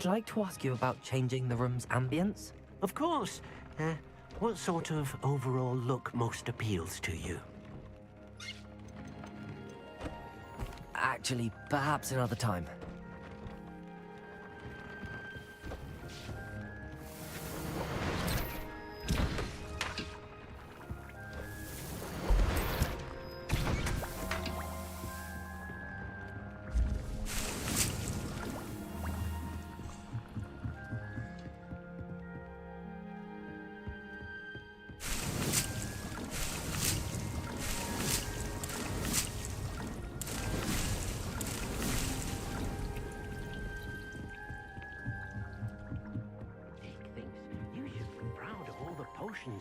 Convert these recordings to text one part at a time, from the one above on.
like to ask you about changing the room's ambience. Of course. What sort of overall look most appeals to you? Actually, perhaps another time.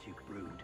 You've brewed.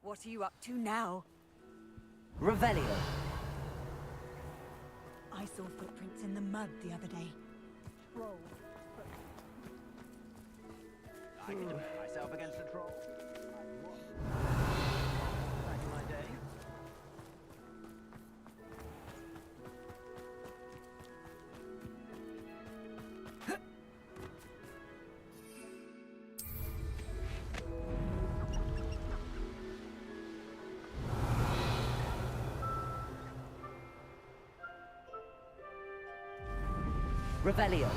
What are you up to now? Revelio. I saw footprints in the mud the other day. Troll. I could defend myself against a troll. Back in my day. Revelio.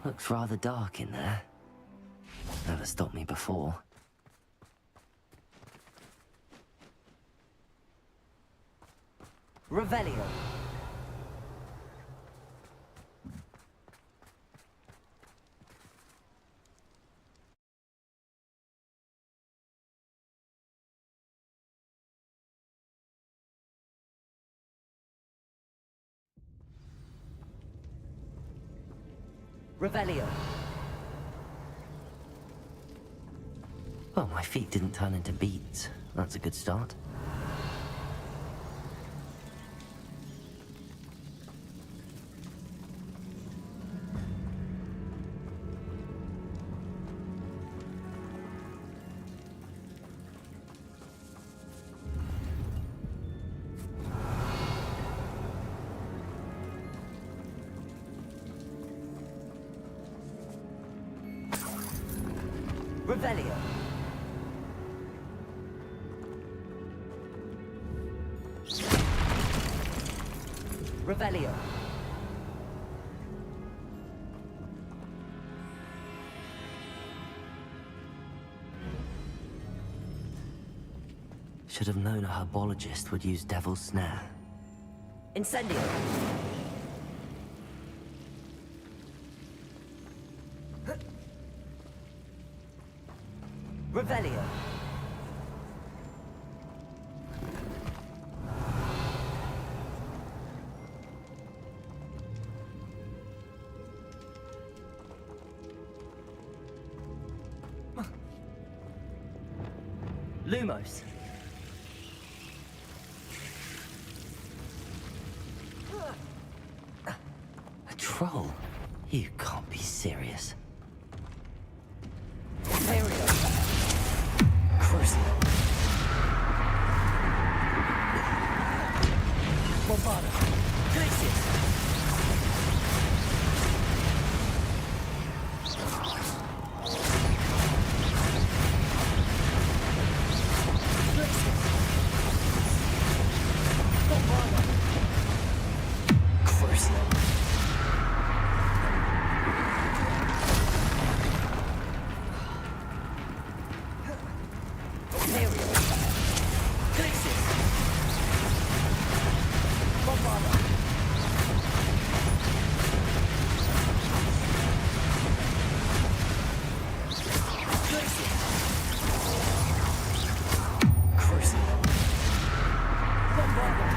Looks rather dark in there. Never stopped me before. Revelio. Revelio. Well, my feet didn't turn into beads. That's a good start. Revelio. Revelio. Should have known a herbologist would use Devil's Snare. Incendio. Revelio. Lumos. A troll? You can't be serious. Imperio. Crucial. Bombarda. Glacius. Glacius. Bombarda. Crucial. Imperio. Glacius. Bombarda. Glacius. Crucial. Bombarda.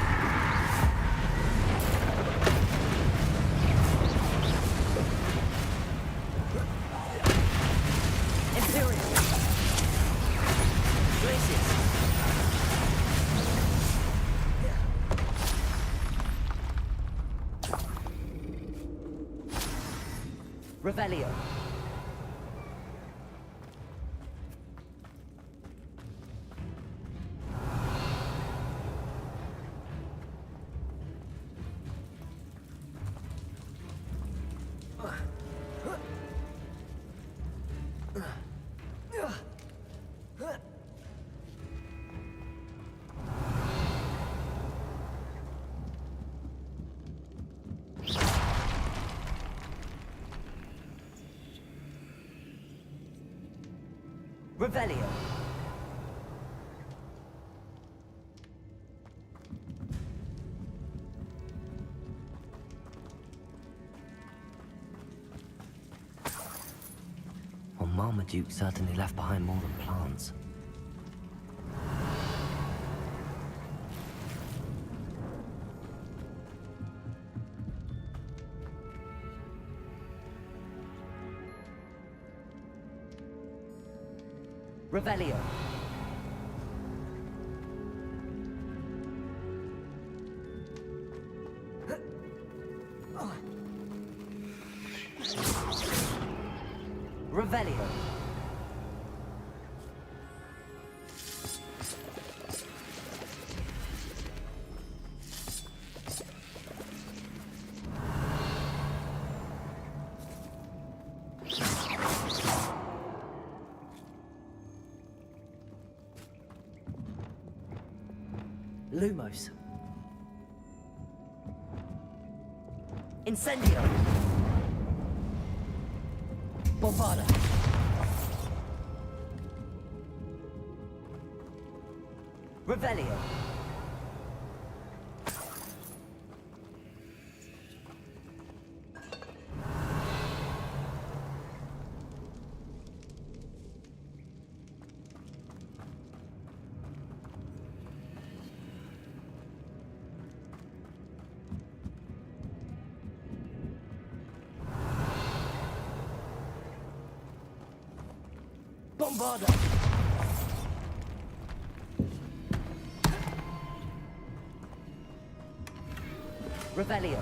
Imperio. Glacius. Revelio. Revelio. Well, Marmaduke certainly left behind more than plants. Revelio. Revelio. Lumos. Incendio. Bombarda. Revelio. Bombarda. Revelio.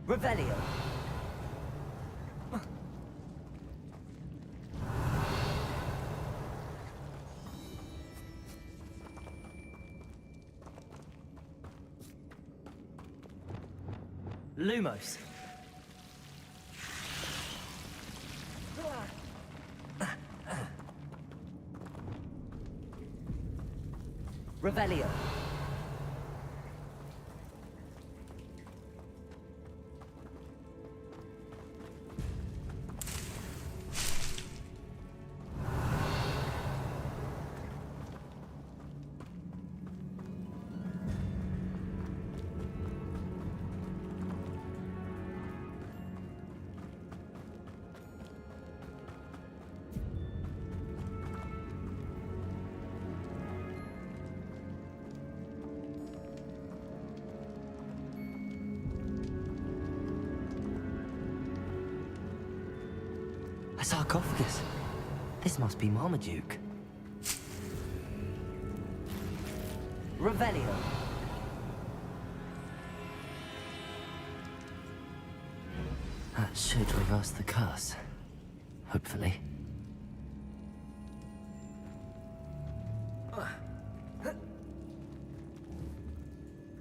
Revelio. Lumos. Revelio. A sarcophagus. This must be Marmaduke. Revelio. That should reverse the curse. Hopefully.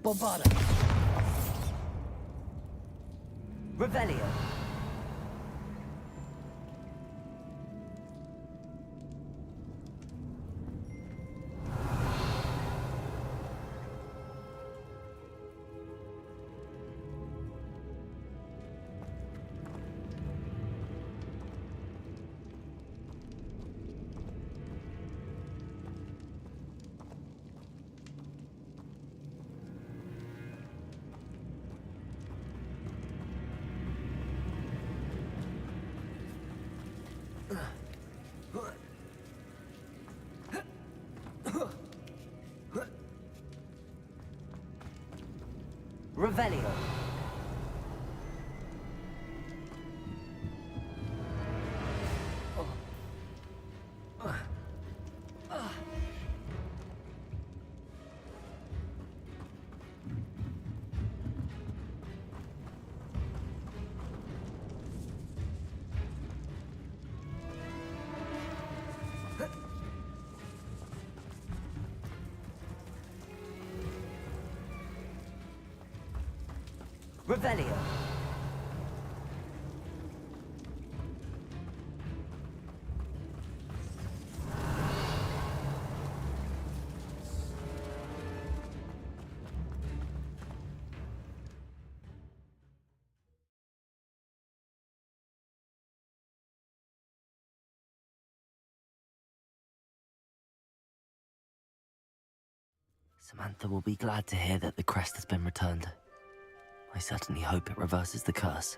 Bombarda. Revelio. Revelio. Revelio. Samantha will be glad to hear that the crest has been returned. I certainly hope it reverses the curse.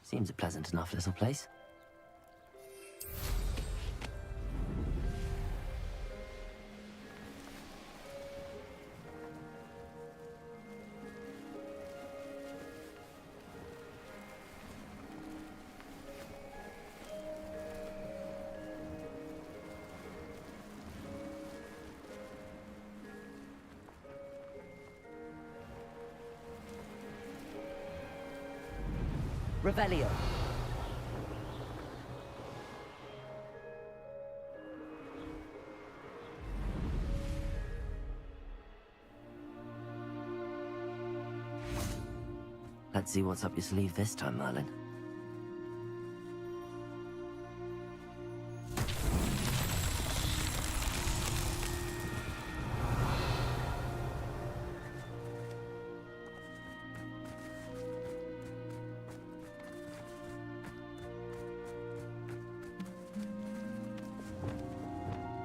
Seems a pleasant enough little place. Revelio. Let's see what's up your sleeve this time, Merlin.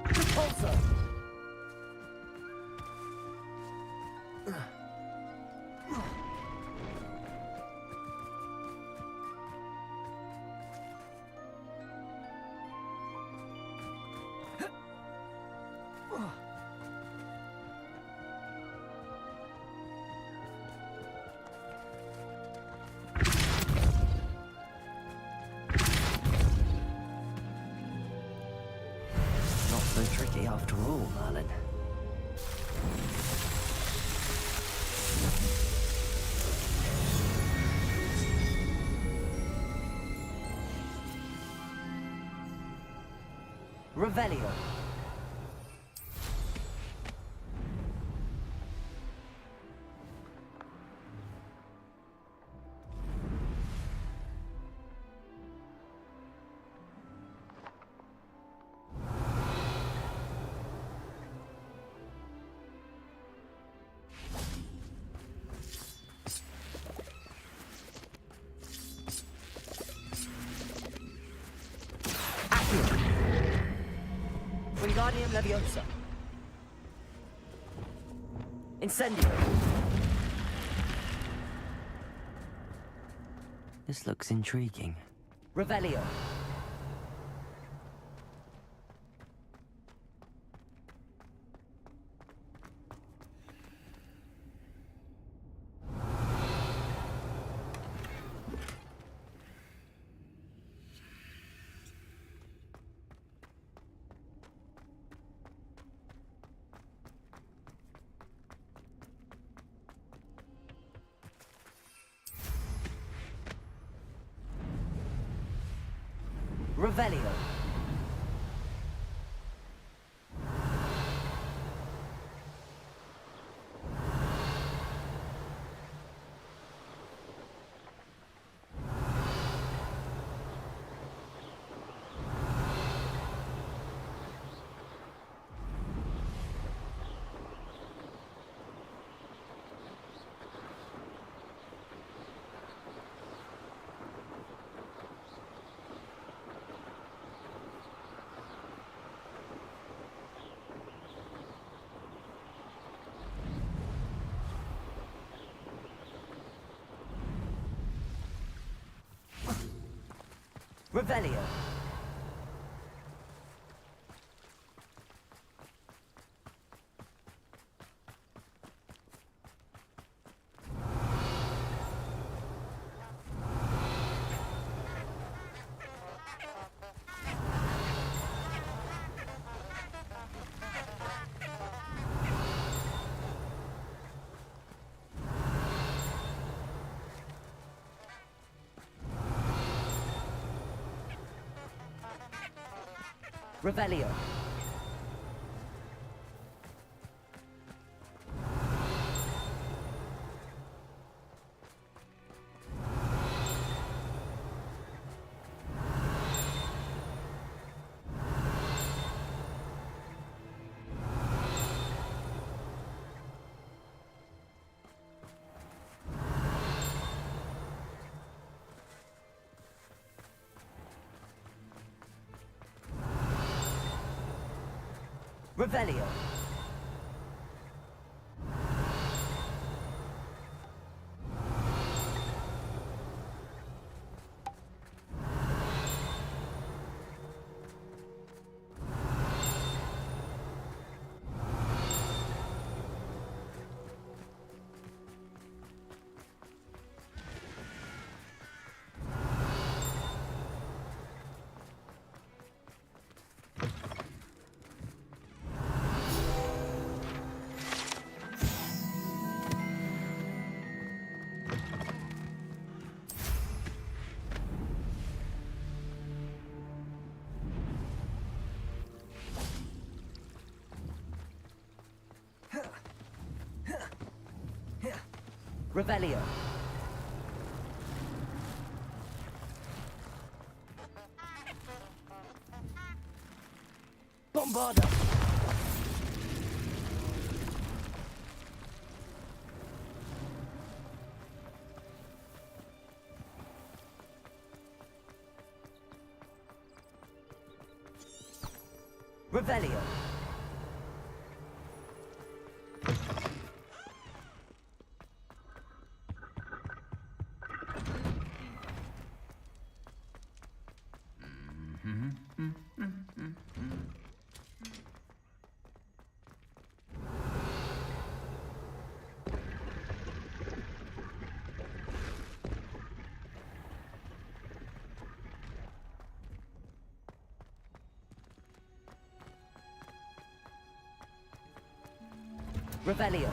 Repulsor. Not so tricky after all, Merlin. Revelio. Accio. Wingardium Leviosa. Incendio. This looks intriguing. Revelio. Revelio. Revelio. Revelio. Revelio. Revelio. Bombarda! Revelio. Revelio.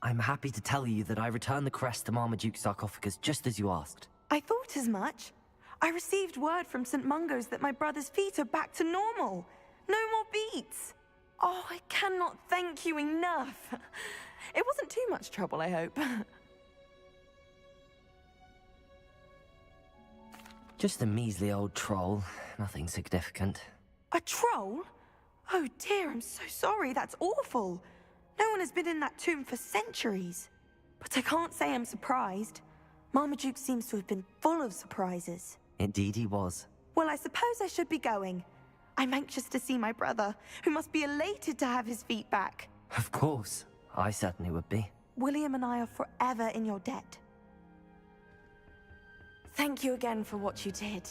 I'm happy to tell you that I returned the crest to Marmaduke's sarcophagus just as you asked. I thought as much. I received word from St. Mungo's that my brother's feet are back to normal. No more beats. Oh, I cannot thank you enough. It wasn't too much trouble, I hope. Just a measly old troll, nothing significant. A troll? Oh dear, I'm so sorry. That's awful. No one has been in that tomb for centuries. But I can't say I'm surprised. Marmaduke seems to have been full of surprises. Indeed he was. Well, I suppose I should be going. I'm anxious to see my brother, who must be elated to have his feet back. Of course, I certainly would be. William and I are forever in your debt. Thank you again for what you did.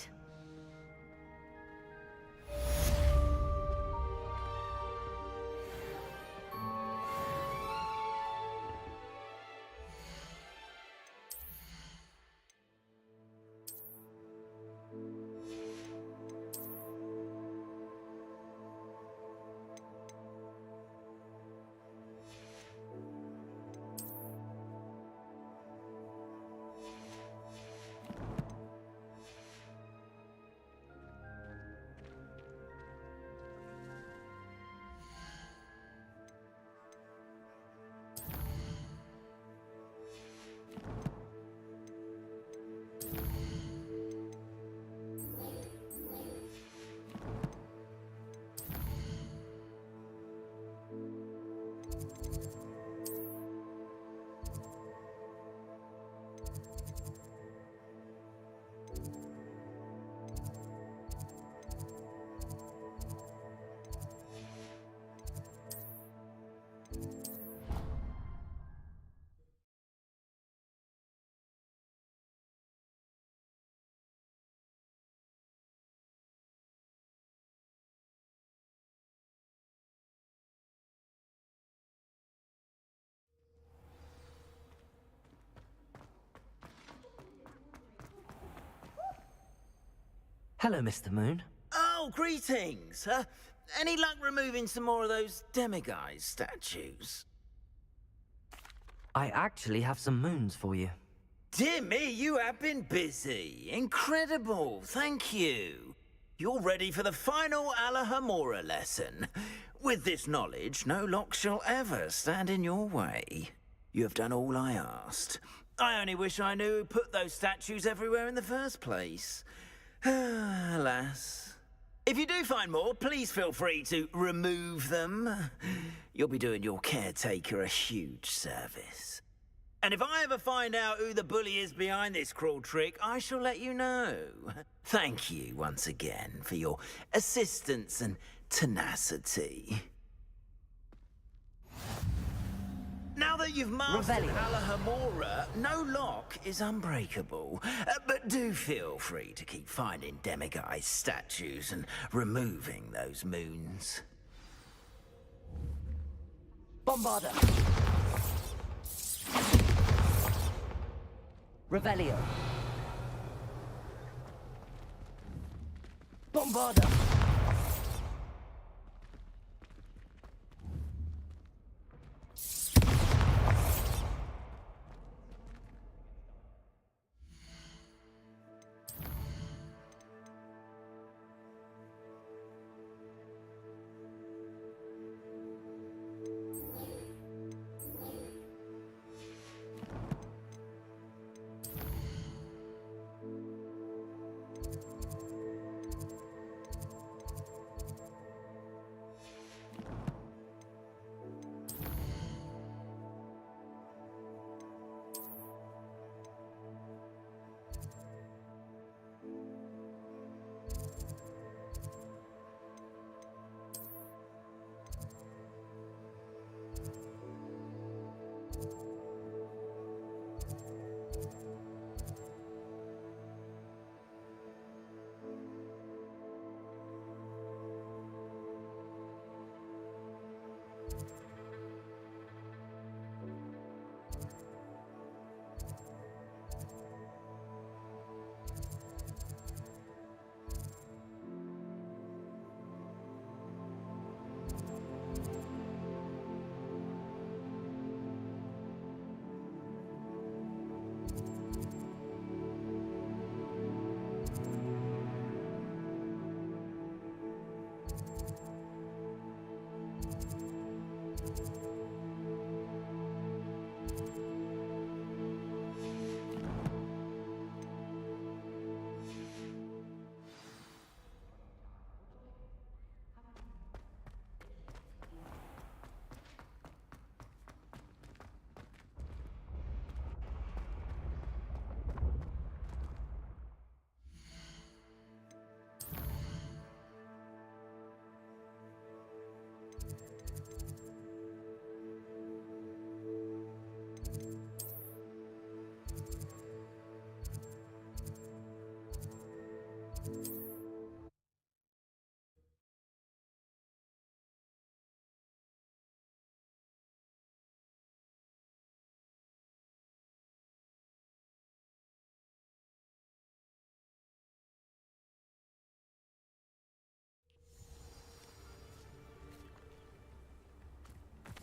Hello, Mr. Moon. Oh, greetings. Any luck removing some more of those demiguise statues? I actually have some moons for you. Dear me, you have been busy. Incredible. Thank you. You're ready for the final Alahomora lesson. With this knowledge, no lock shall ever stand in your way. You have done all I asked. I only wish I knew who put those statues everywhere in the first place. Alas. If you do find more, please feel free to remove them. You'll be doing your caretaker a huge service. And if I ever find out who the bully is behind this cruel trick, I shall let you know. Thank you once again for your assistance and tenacity. Now that you've mastered Alahomora, no lock is unbreakable. But do feel free to keep finding demiguise statues and removing those moons. Bombarda. Revelio. Bombarda!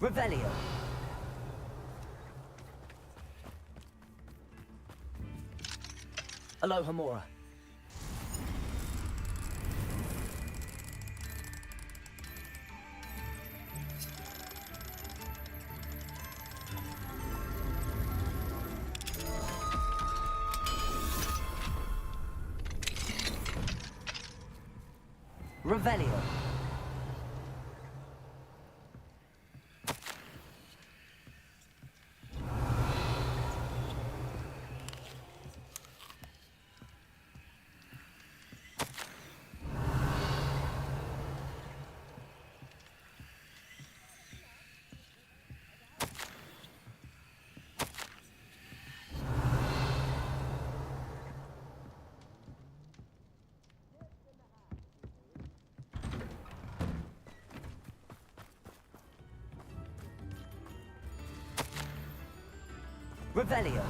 Revelio. Alohomora. Revelio. Revelio.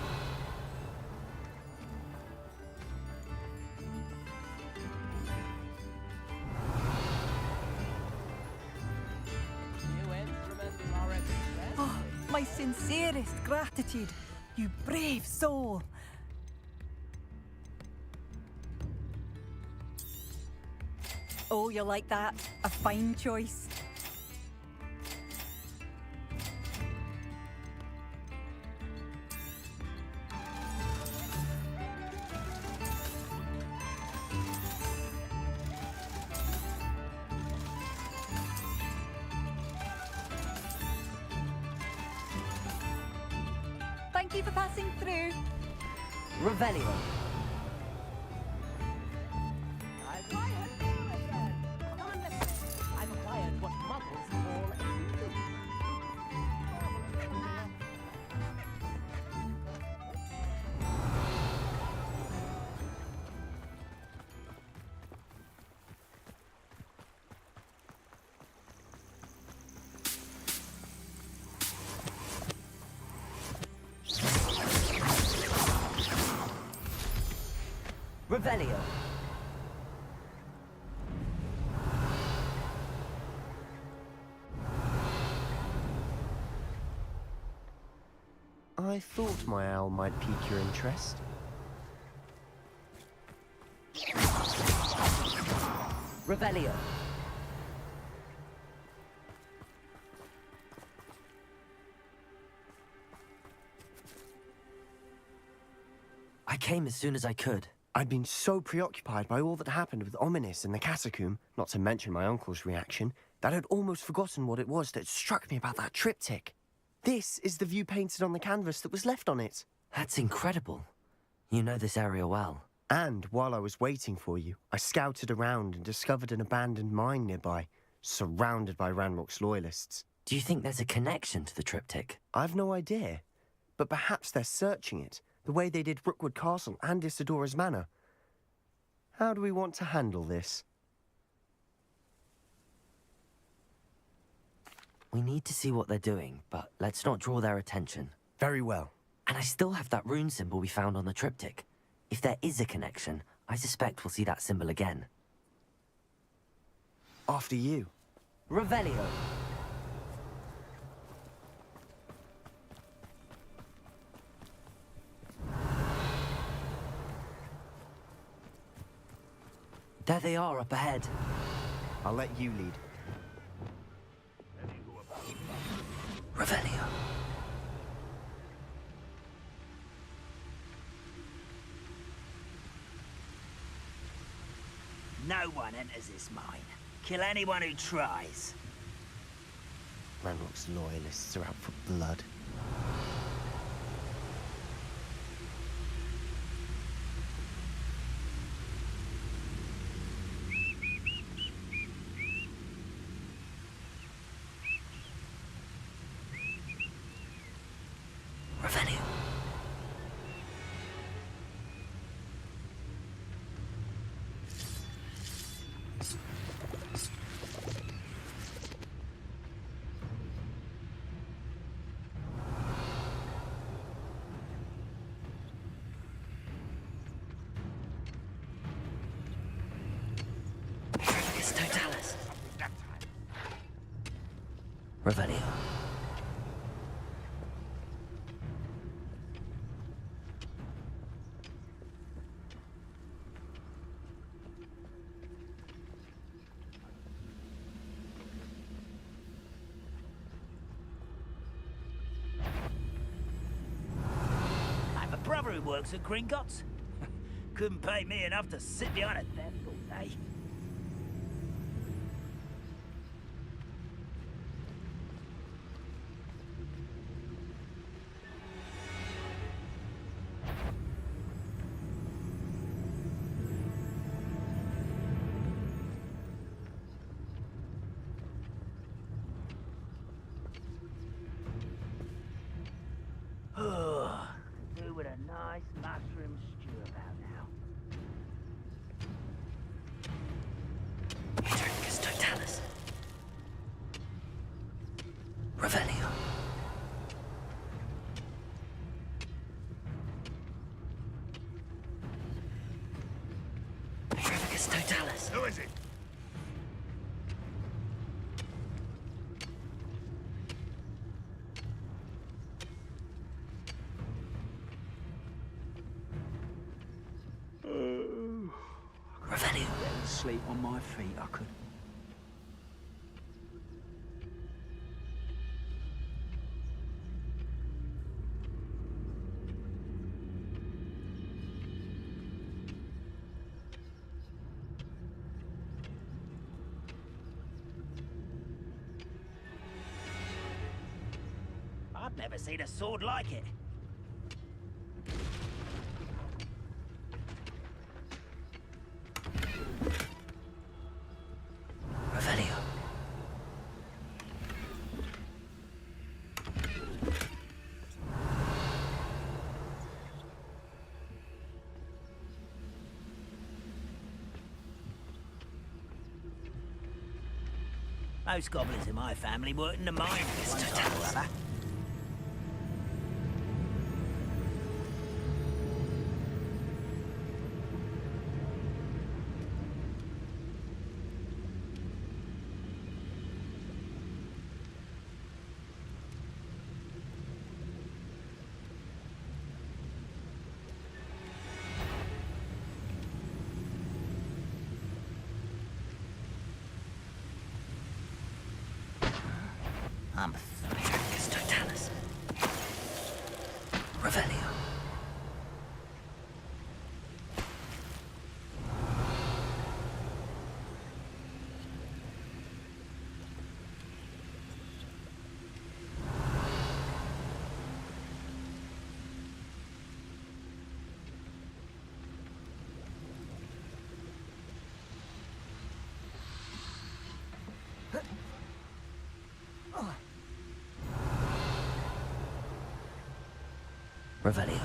New instruments are expensive. Oh, my sincerest gratitude, you brave soul. Oh, you like that? A fine choice. Thank you for passing through. Revelio. I've acquired what muggles call a loop. Revelio. I thought my owl might pique your interest. Revelio. I came as soon as I could. I'd been so preoccupied by all that happened with Ominis and the catacomb, not to mention my uncle's reaction, that I'd almost forgotten what it was that struck me about that triptych. This is the view painted on the canvas that was left on it. That's incredible. You know this area well. And while I was waiting for you, I scouted around and discovered an abandoned mine nearby, surrounded by Ranrock's loyalists. Do you think there's a connection to the triptych? I've no idea, but perhaps they're searching it, the way they did Rookwood Castle and Isidora's Manor. How do we want to handle this? We need to see what they're doing, but let's not draw their attention. Very well. And I still have that rune symbol we found on the triptych. If there is a connection, I suspect we'll see that symbol again. After you. Revelio. There they are up ahead. I'll let you lead. Revelio. No one enters this mine. Kill anyone who tries. Ranrock's loyalists are out for blood. Revelio. It's Totalis. Revelio. Henry works at Gringotts. Couldn't pay me enough to sit behind a desk all day. Do with a nice mushroom stew about now. Utericus totalis. Revelio. Utericus totalis. Who is it? Revelio. Sleep on my feet, I could. I've never seen a sword like it. Revelio. Most goblins in my family worked in the mines at one time or other. Utericus totalis. Revelio. Revelio.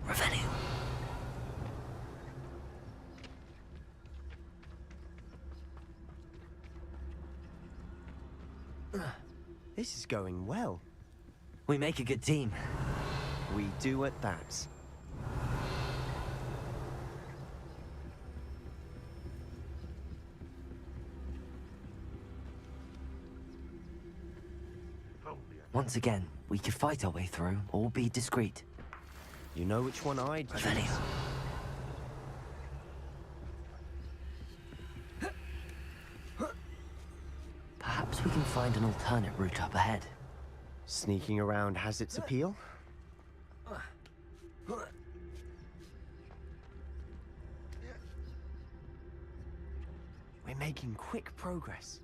Revelio. This is going well. We make a good team. We do at that. Once again, we could fight our way through or be discreet. You know which one I'd choose. Revelio. Perhaps we can find an alternate route up ahead. Sneaking around has its appeal. We're making quick progress.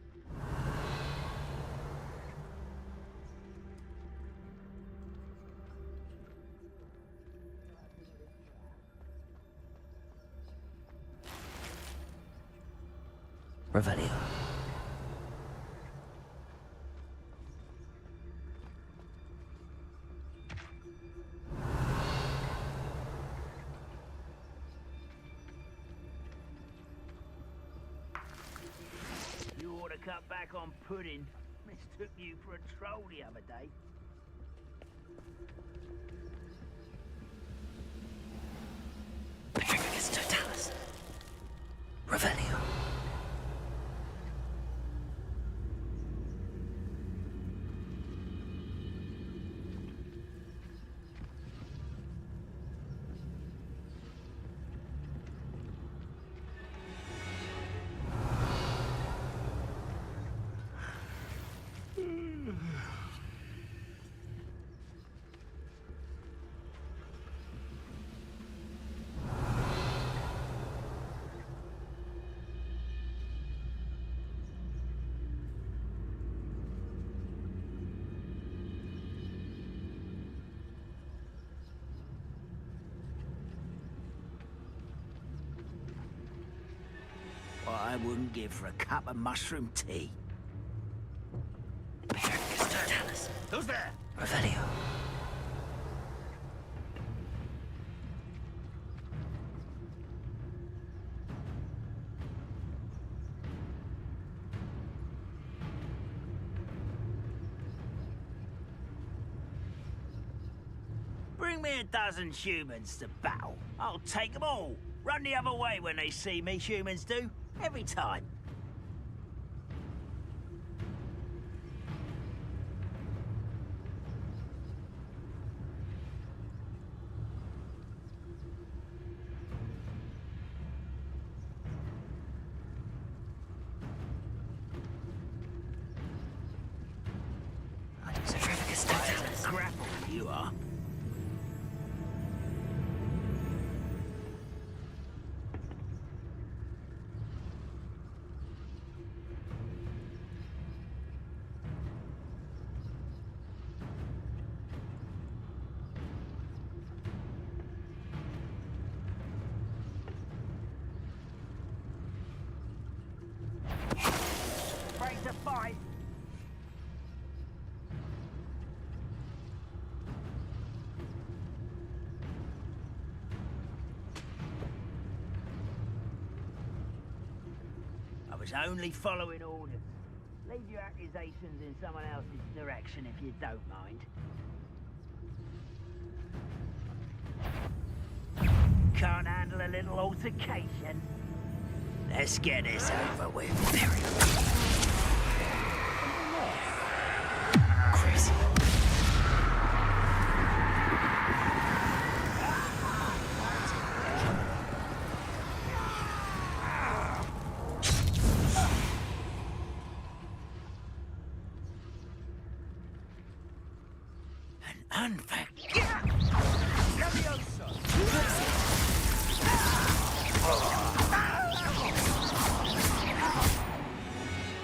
Revelio. You ought to cut back on pudding, mister. took you for a troll the other day. Petrificus totalis. Revelio. What I wouldn't give for a cup of mushroom tea. Petrificus totalis. Who's there? Revelio. Bring me a dozen humans to battle. I'll take them all. Run the other way when they see me, humans do. Every time. Petrificus totalis. Grapple, you are. Ready to fight. I was only following orders. Leave your accusations in someone else's direction if you don't mind. Can't handle a little altercation? Let's get this over with. Crazy. An unfact.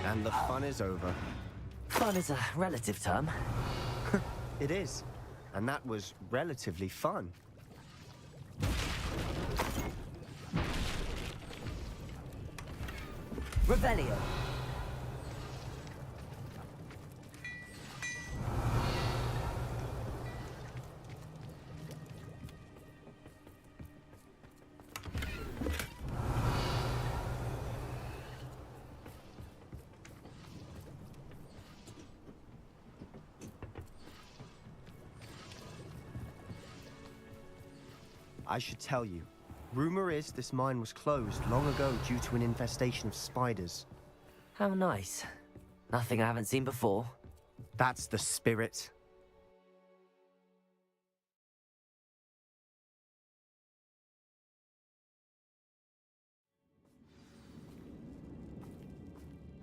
And the fun is over. Fun is a relative term. It is. And that was relatively fun. Revelio. I should tell you. Rumor is this mine was closed long ago due to an infestation of spiders. How nice. Nothing I haven't seen before. That's the spirit.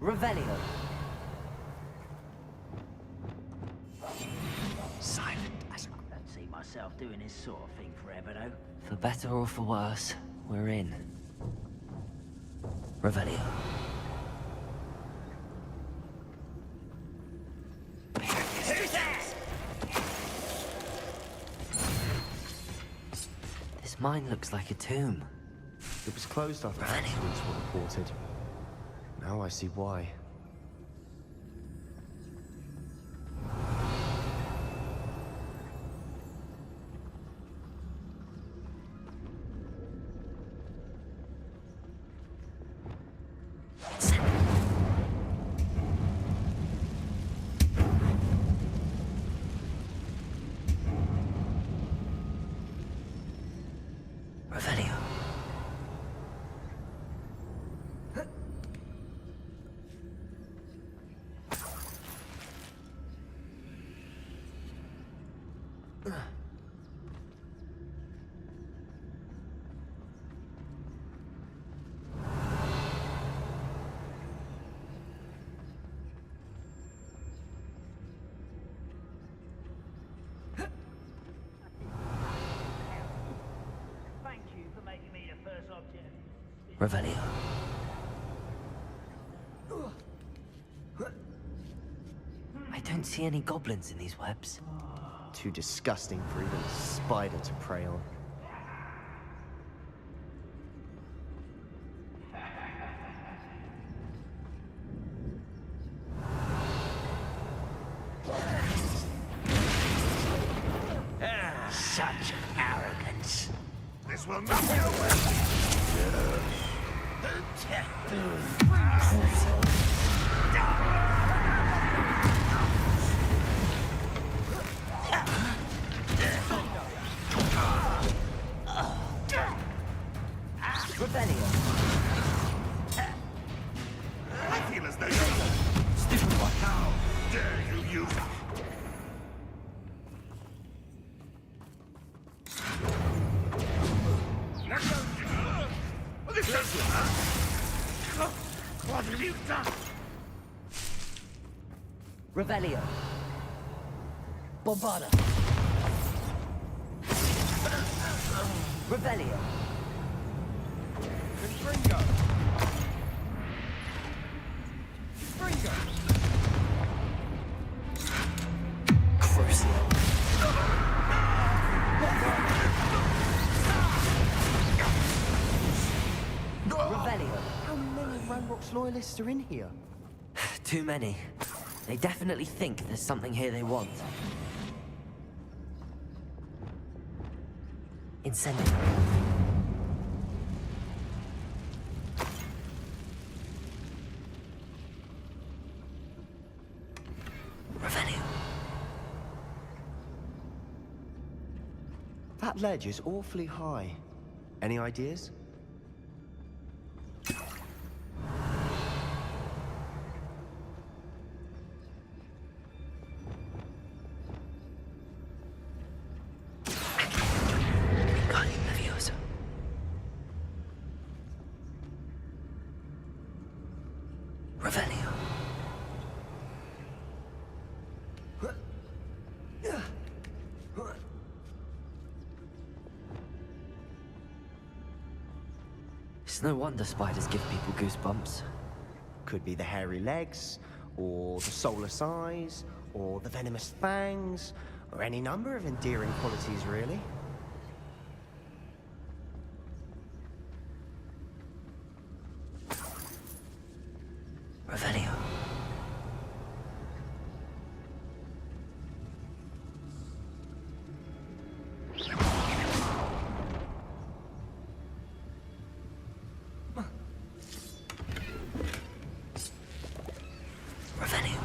Revelio. Silent as I don't see myself doing this sort of thing forever, though. For better or for worse, we're in. Revelio. This mine looks like a tomb. It was closed after accidents were reported. Now I see why. Thank you for making me the first object. Revelio. I don't see any goblins in these webs. Too disgusting for even a spider to prey on. Such arrogance. This will not be over. Revelio. I feel as though you're... Stupid one. How dare you use it? This is... What have you done? Revelio. Bombarda. Revelio. Confringo. Confringo. Crucio. Revelio. How many Ranrock's loyalists are in here? Too many. They definitely think there's something here they want. Incendio. Revelio. That ledge is awfully high. Any ideas? Wingardium Leviosa. Revelio. It's no wonder spiders give people goosebumps. Could be the hairy legs, or the soulless eyes, or the venomous fangs, or any number of endearing qualities, really. Revelio. Revelio.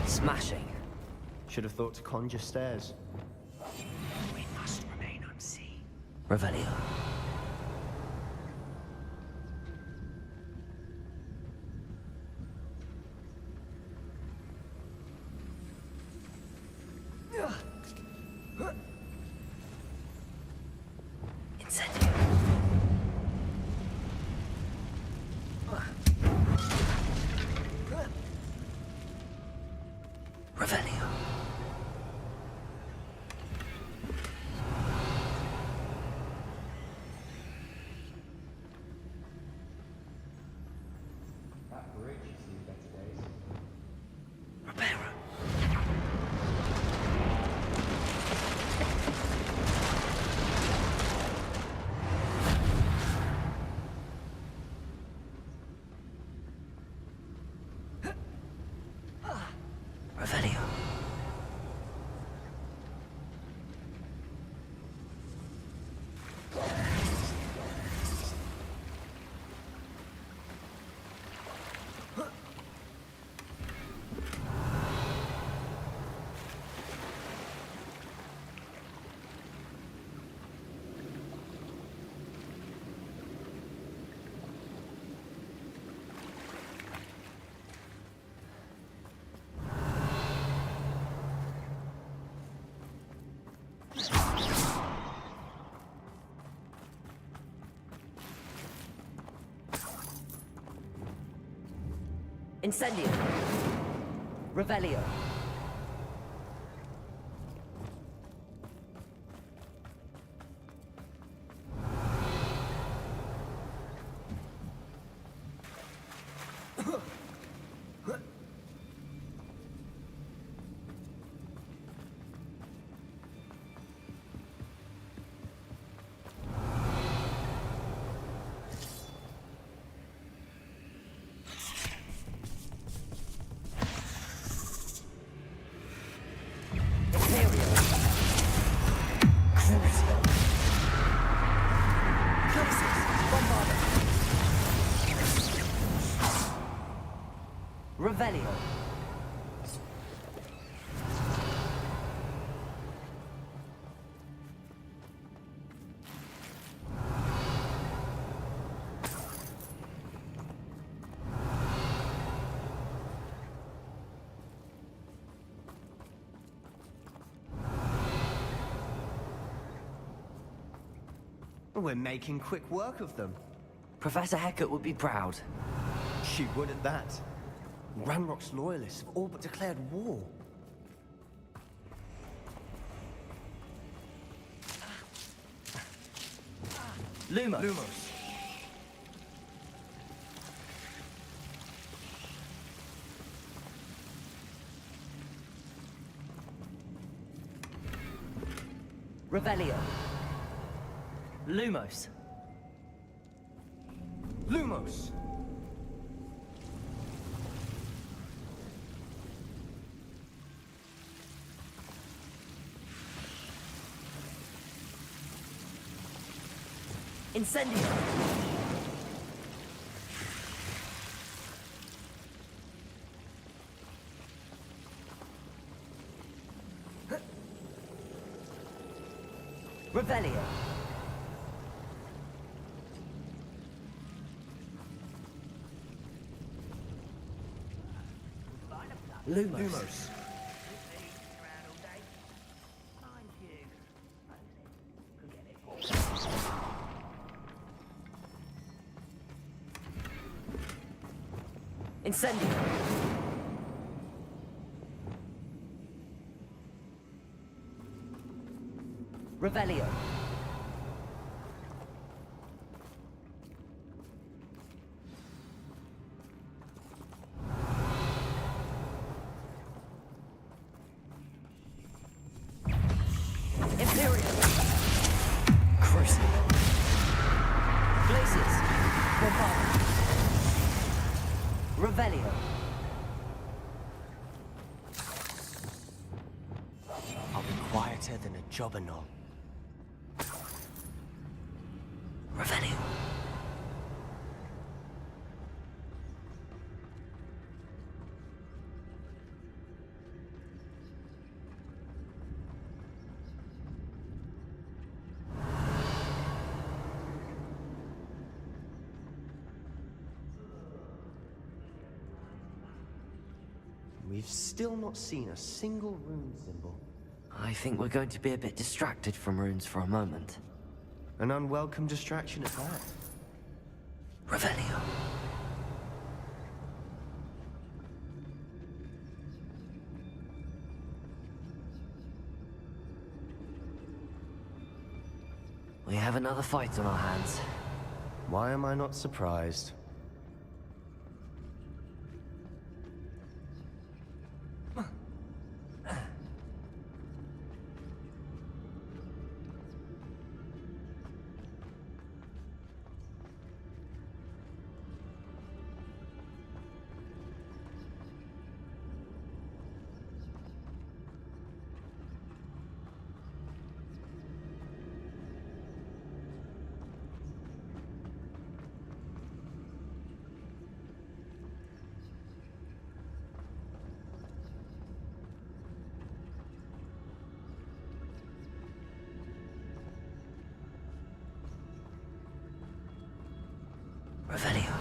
Smashing. Should have thought to conjure stairs. We must remain unseen. Revelio. Incendio. Revelio. Reparo. Revelio. Incendio. Revelio. Revelio. We're making quick work of them. Professor Hecat would be proud. She would at that. Ranrock's loyalists have all but declared war. Lumos. Revelio. Lumos. Lumos! Incendio. Revelio. Lumos. Incendio. Revelio. Imperial. Crucible. Glaciers. Bombard. Revelio. I'll be quieter than a jobberknoll. Revelio. We've still not seen a single rune symbol. I think we're going to be a bit distracted from runes for a moment. An unwelcome distraction at that. Revelio. We have another fight on our hands. Why am I not surprised? Revelio.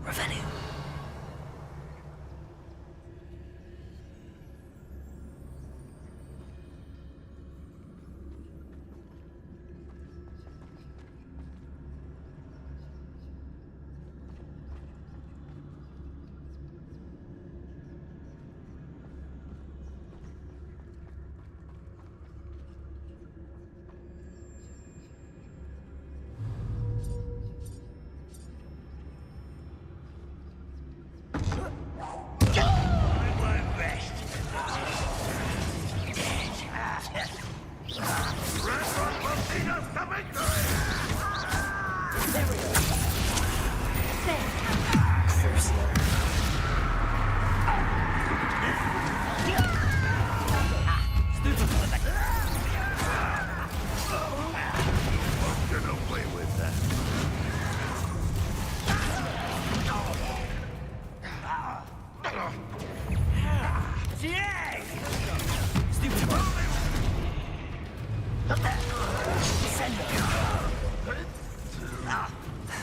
Revenue. Get away with that.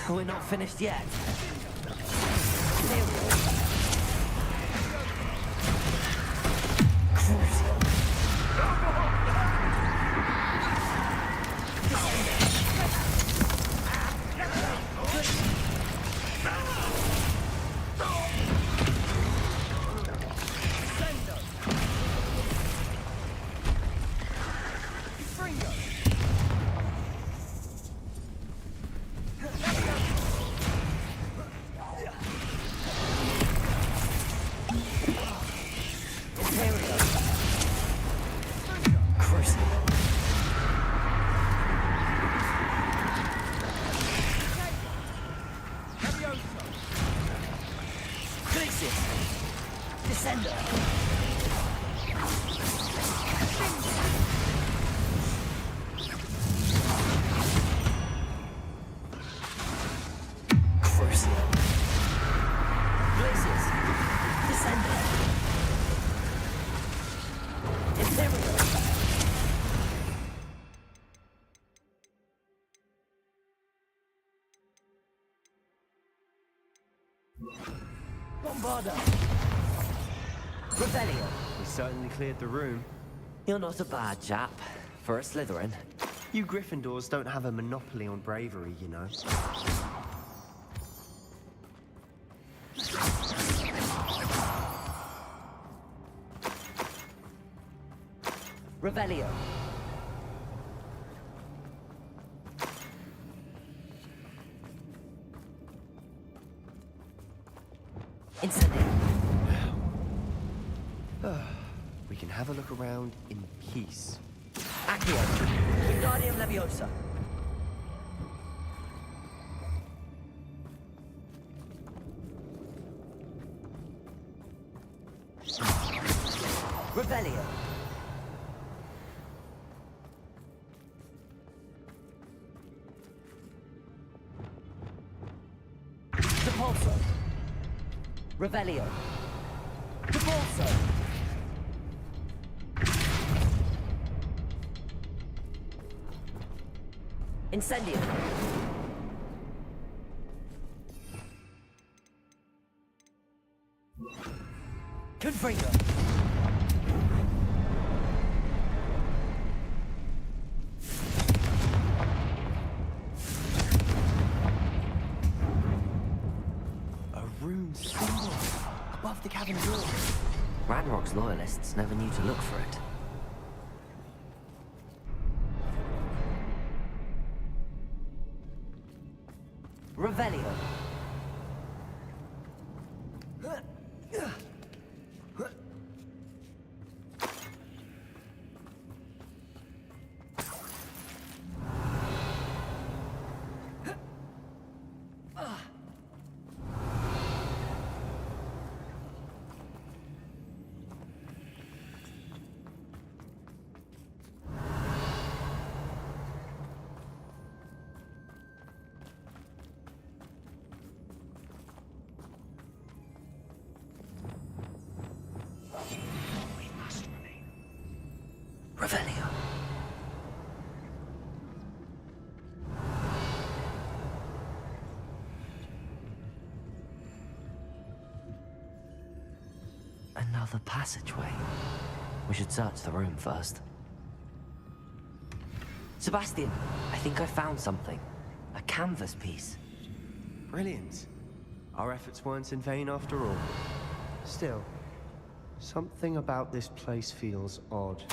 We're not finished yet. Bombarda. Revelio. We certainly cleared the room. You're not a bad chap for a Slytherin. You Gryffindors don't have a monopoly on bravery, you know. Revelio. Incendio. We can have a look around in peace. Accio. Wingardium Leviosa. Revelio. Depulso. Revelio. Depulso. Incendio. Confringo. A rune symbol above the cabin door. Ranrock's loyalists never knew to look for it. Revelio. Another passageway. We should search the room first. Sebastian, I think I found something. A canvas piece. Brilliant. Our efforts weren't in vain after all. Still, something about this place feels odd.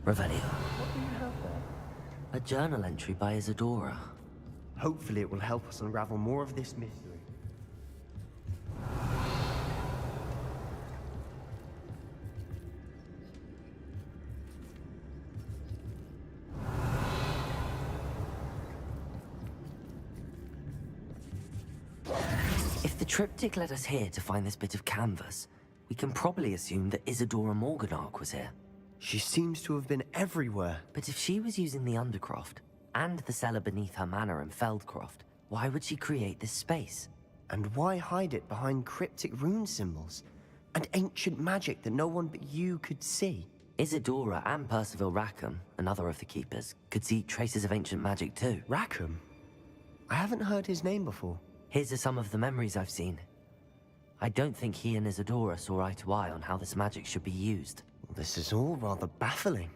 Revelio. What do you have there? A journal entry by Isadora. Hopefully it will help us unravel more of this mystery. If the triptych led us here to find this bit of canvas, we can probably assume that Isadora Morganark was here. She seems to have been everywhere. But if she was using the Undercroft, and the cellar beneath her manor in Feldcroft, why would she create this space? And why hide it behind cryptic rune symbols? And ancient magic that no one but you could see? Isadora and Percival Rackham, another of the Keepers, could see traces of ancient magic too. Rackham? I haven't heard his name before. His are some of the memories I've seen. I don't think he and Isadora saw eye to eye on how this magic should be used. This is all rather baffling.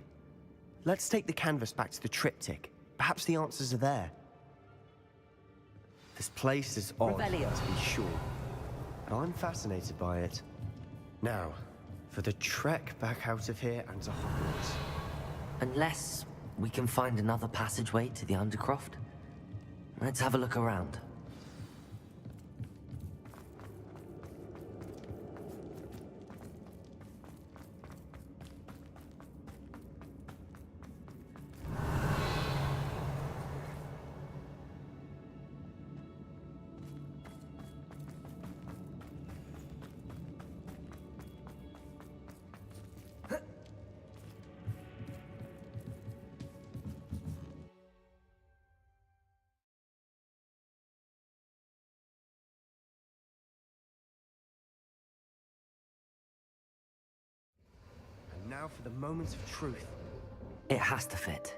Let's take the canvas back to the triptych. Perhaps the answers are there. This place is odd, Revelio. to be sure. But I'm fascinated by it. Now, for the trek back out of here and to Hogwarts. Unless we can find another passageway to the Undercroft. Let's have a look around. Now for the moment of truth. It has to fit.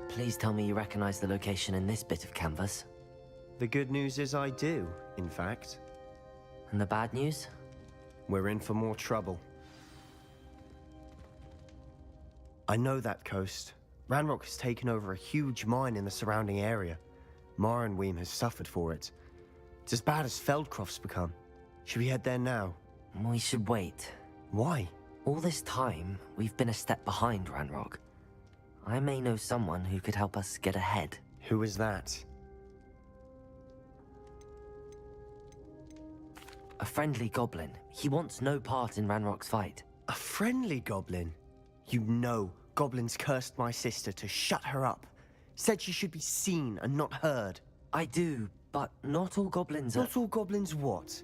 Please tell me you recognize the location in this bit of canvas. The good news is I do, in fact. And the bad news? We're in for more trouble. I know that coast. Ranrock has taken over a huge mine in the surrounding area. Marrenweem has suffered for it. It's as bad as Feldcroft's become. Should we head there now? We should wait. Why? All this time, we've been a step behind Ranrock. I may know someone who could help us get ahead. Who is that? A friendly goblin. He wants no part in Ranrock's fight. A friendly goblin? You know goblins cursed my sister to shut her up. Said she should be seen and not heard. I do, but not all goblins are... Not all goblins what?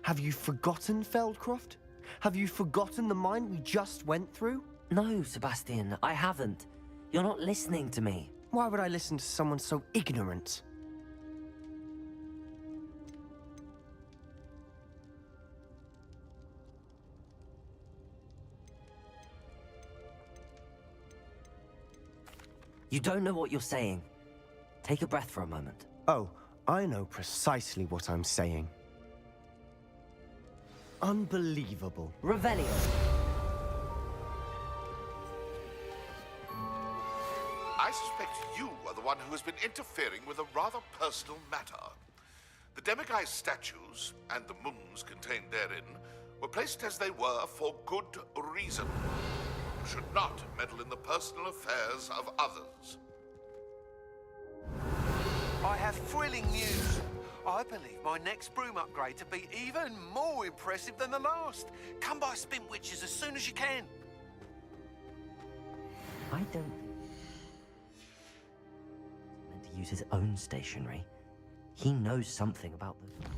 Have you forgotten Feldcroft? Have you forgotten the mine we just went through? No, Sebastian, I haven't. You're not listening to me. Why would I listen to someone so ignorant? You don't know what you're saying. Take a breath for a moment. Oh, I know precisely what I'm saying. Unbelievable. Revelio. I suspect you are the one who has been interfering with a rather personal matter. The Demiguise statues and the moons contained therein were placed as they were for good reason. You should not meddle in the personal affairs of others. I have thrilling news. I believe my next broom upgrade to be even more impressive than the last. Come by Spintwitches as soon as you can. I don't... meant to use his own stationery. He knows something about the...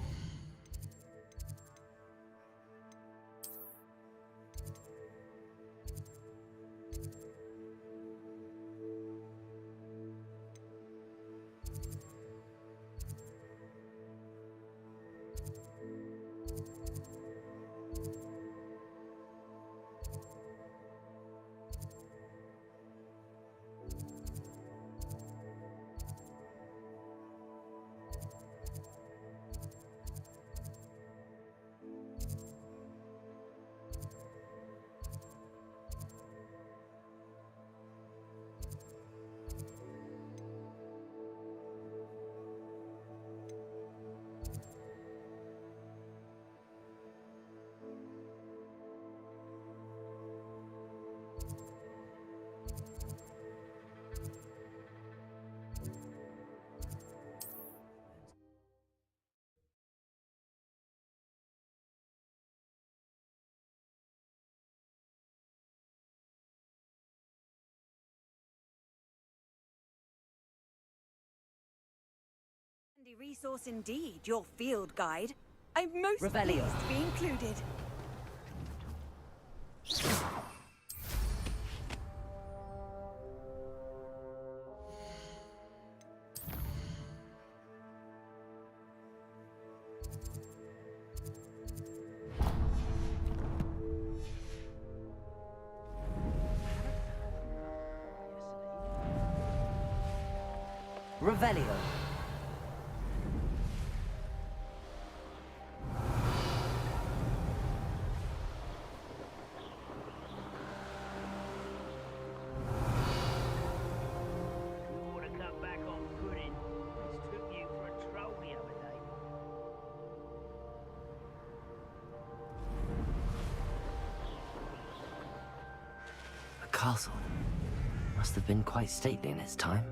Handy resource indeed, your field guide. I'm most Revelio. pleased to be included. Revelio. You ought to come back on pudding. Mistook you for a troll the other day. A castle. Must have been quite stately in its time.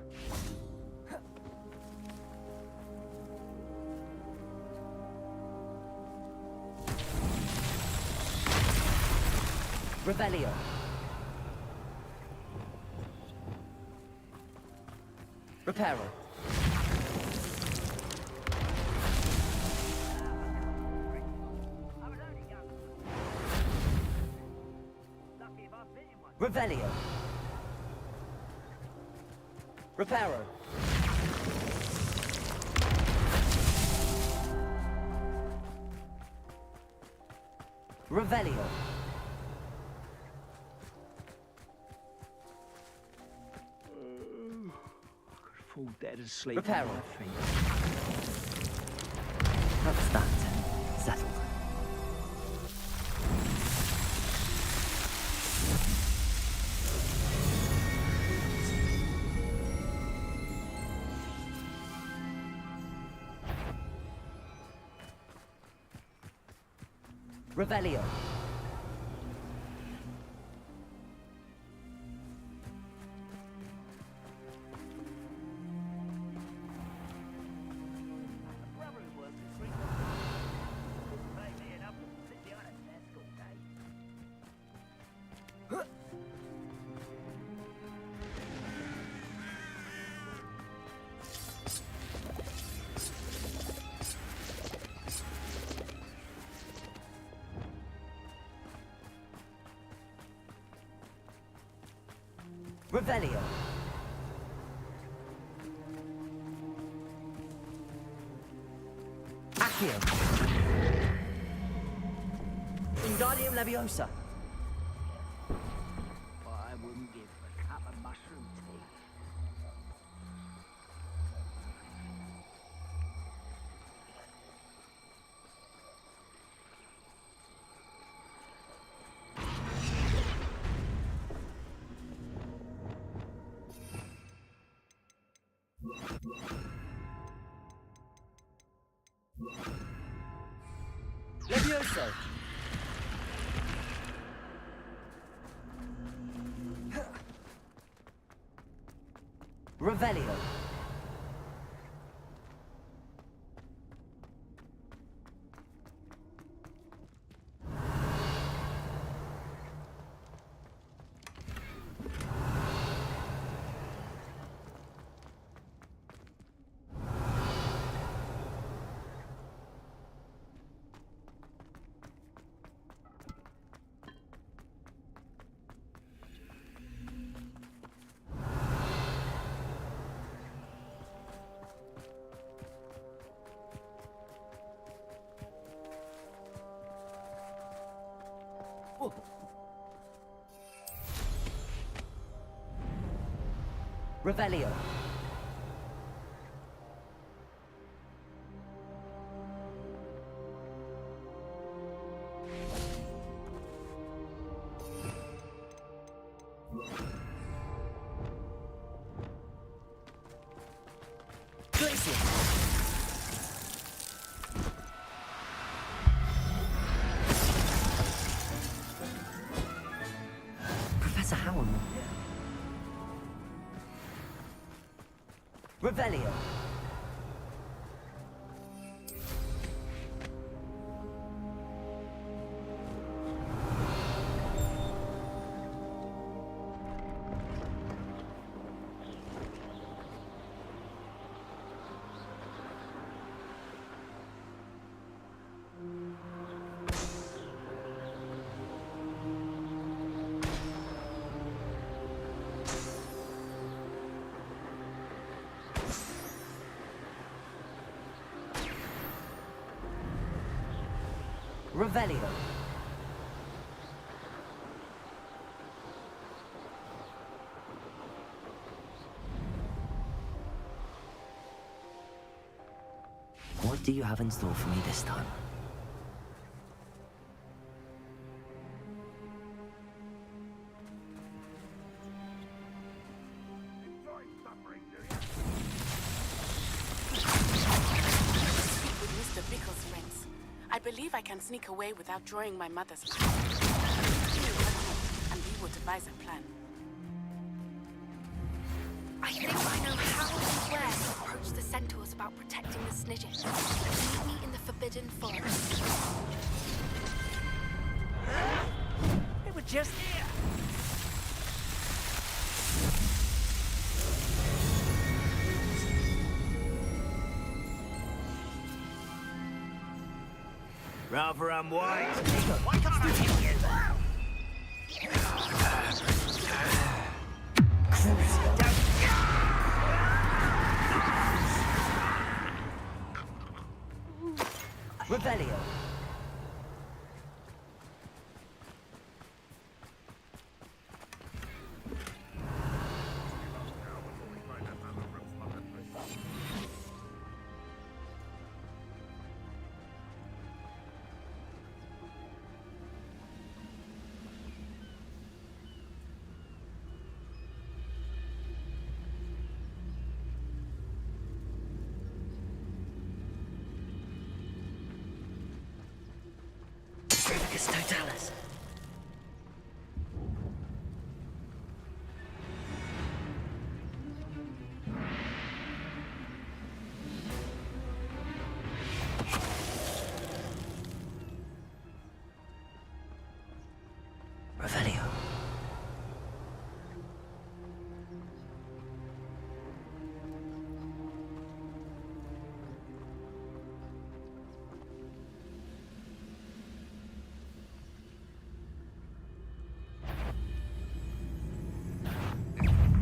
Revelio. Reparo. Revelio. Reparo. Revelio. Fall dead asleep Reparo. on my feet. That's that. Settled. Revelio. Brother who works in Green couldn't pay me enough to sit behind a desk all day. Revelio. Accio. Wingardium Leviosa. I wouldn't give a cup of mushroom tea. Levioso. Revelio. Revelio. Glacier. Professor Howard. Revelio. Revelio. What do you have in store for me this time? With Mr. Bickle's friends, I believe I can sneak away without drawing my mother's eye. And we will devise a plan. I think I know how and where to approach the centaurs about protecting the Snidget. Meet me in the Forbidden Forest. They were just here. Rather unwise. Why can't I hit you? Revelio. Trivicus Totalis. Revelio.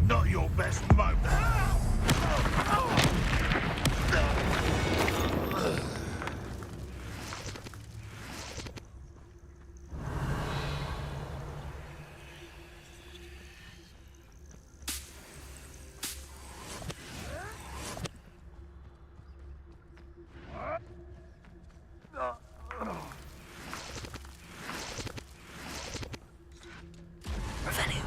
Not your best moment. Revelio.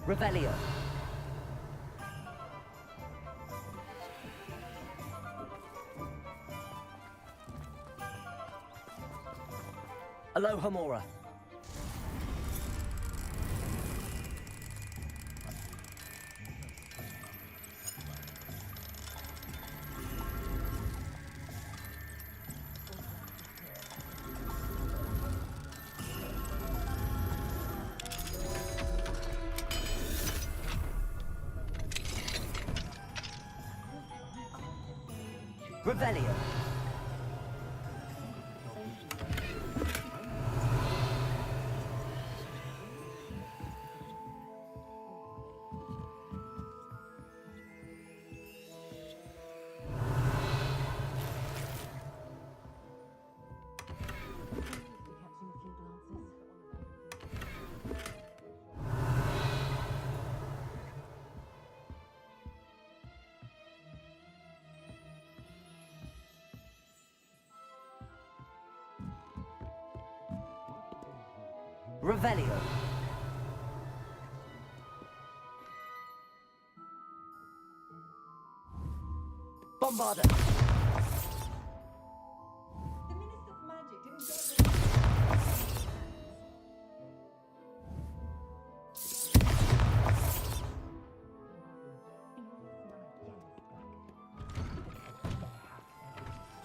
Revelio. Alohomora. Revelio. Revelio. Bombarda.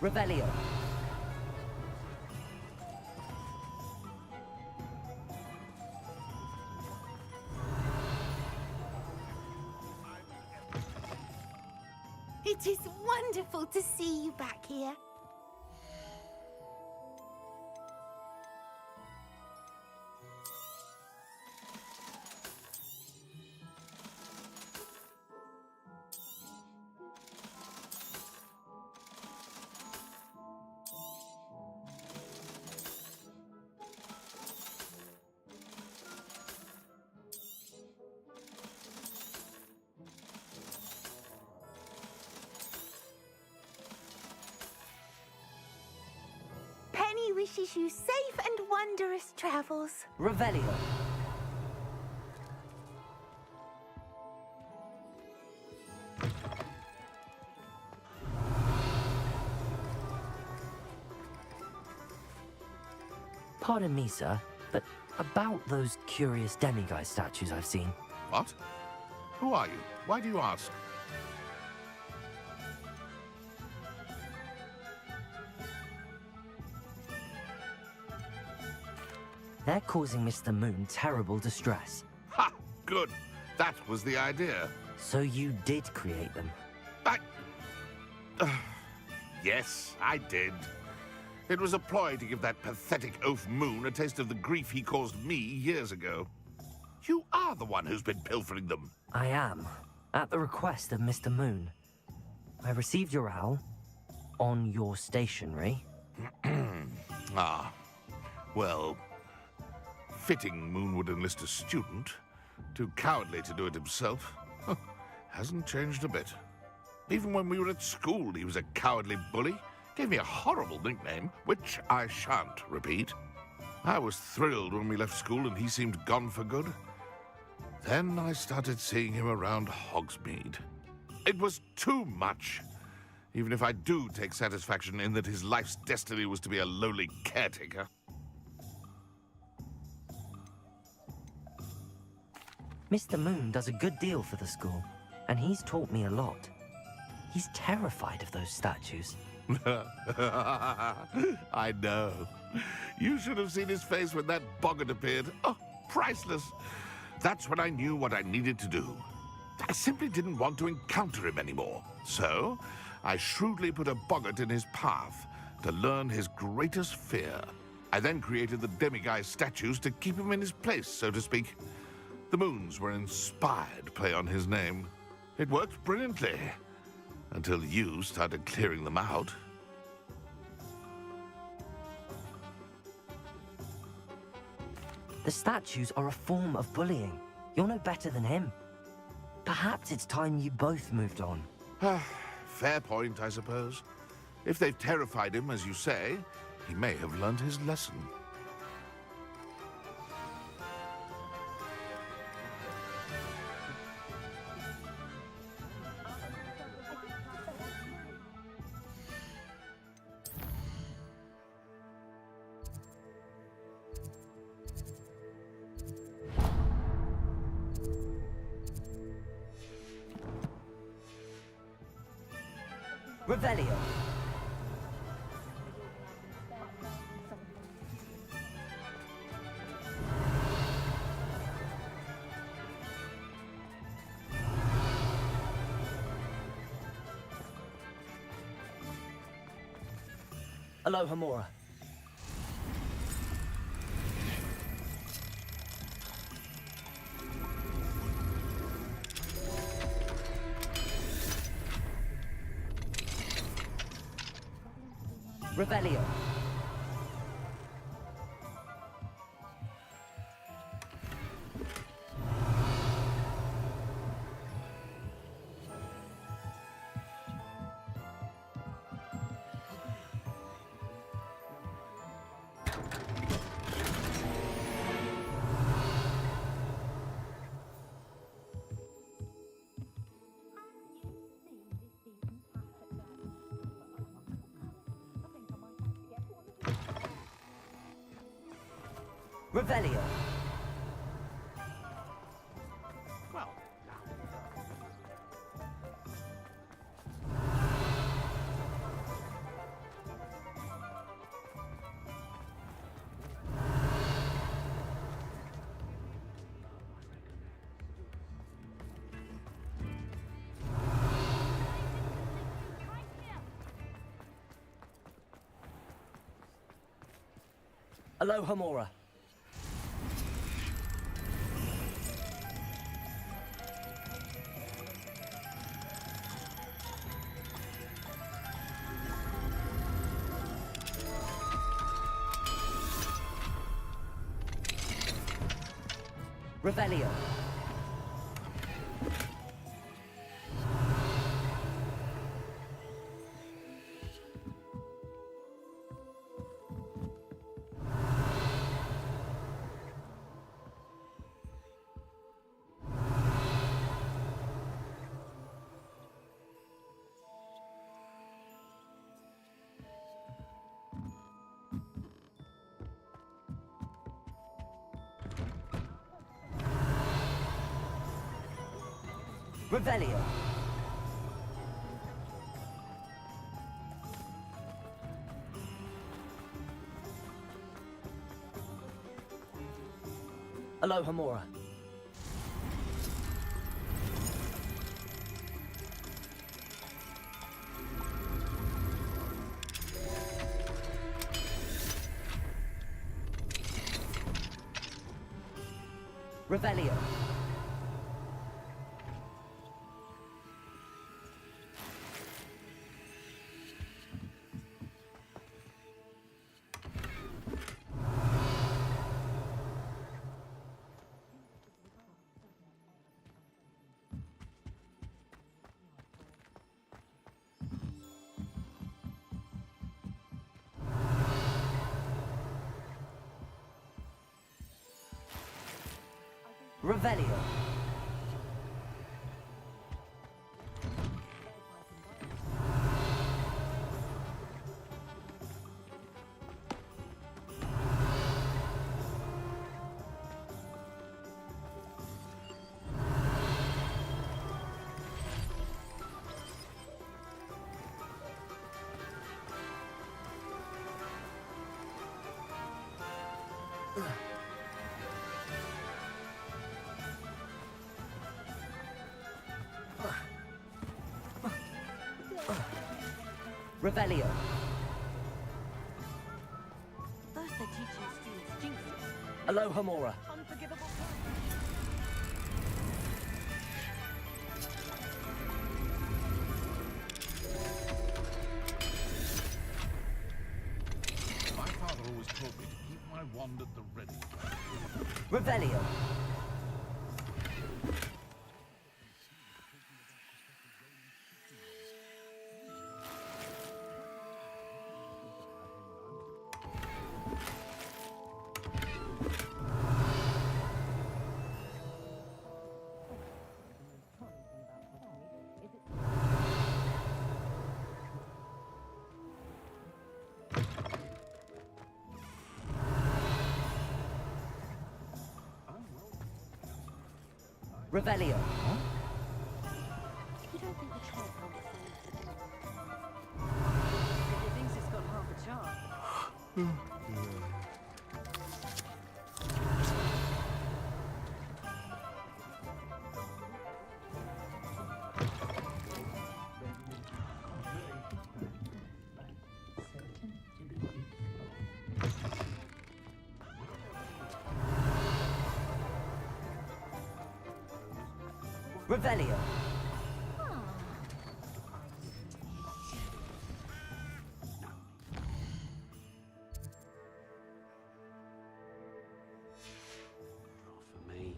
Revelio. It is wonderful to see you back here. Penny wishes you safe and wondrous travels. Revelio. Pardon me, sir, but about those curious demiguise statues I've seen. What? Who are you? Why do you ask? They're causing Mr. Moon terrible distress. Ha! Good. That was the idea. So you did create them? Yes, I did. It was a ploy to give that pathetic oaf Moon a taste of the grief he caused me years ago. You are the one who's been pilfering them. I am, at the request of Mr. Moon. I received your owl on your stationery. Ah, well, fitting Moon would enlist a student. Too cowardly to do it himself. Hasn't changed a bit. Even when we were at school, he was a cowardly bully. Gave me a horrible nickname, which I shan't repeat. I was thrilled when we left school and he seemed gone for good. Then I started seeing him around Hogsmeade. It was too much. Even if I do take satisfaction in that his life's destiny was to be a lowly caretaker. Mr. Moon does a good deal for the school, and he's taught me a lot. He's terrified of those statues. I know. You should have seen his face when that boggart appeared. Oh, priceless. That's when I knew what I needed to do. I simply didn't want to encounter him anymore. So, I shrewdly put a boggart in his path to learn his greatest fear. I then created the demiguise statues to keep him in his place, so to speak. The moons were inspired play on his name. It worked brilliantly. Until you started clearing them out. The statues are a form of bullying. You're no better than him. Perhaps it's time you both moved on. Fair point, I suppose. If they've terrified him, as you say, he may have learned his lesson. Revelio. Alohomora. Revelio. Revelio. Well, Alohomora. Revelio. Revelio. Alohomora. Revelio. Revelio. Revelio. First they teach you students jinxes. Alohomora. Unforgivable. My father always told me to keep my wand at the ready. Revelio. Revelio. You don't think the child understands the Revelio. For me.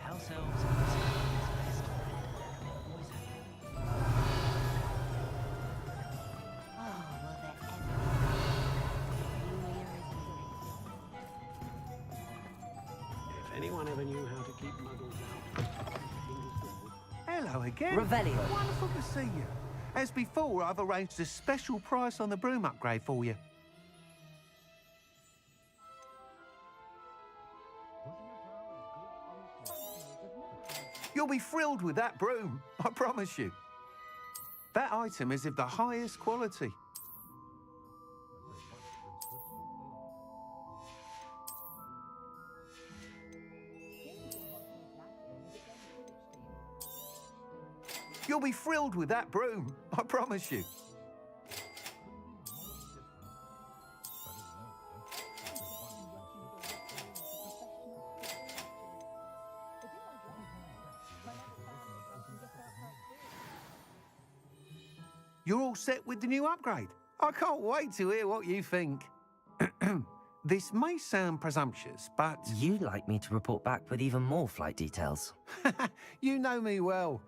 House elves. If anyone ever knew how to keep muggles out. Hello again. Revelio. Wonderful to see you. As before, I've arranged a special price on the broom upgrade for you. You'll be thrilled with that broom, I promise you. That item is of the highest quality. You'll be thrilled with that broom, I promise you. You're all set with the new upgrade. I can't wait to hear what you think. This may sound presumptuous, but... You'd like me to report back with even more flight details. You know me well.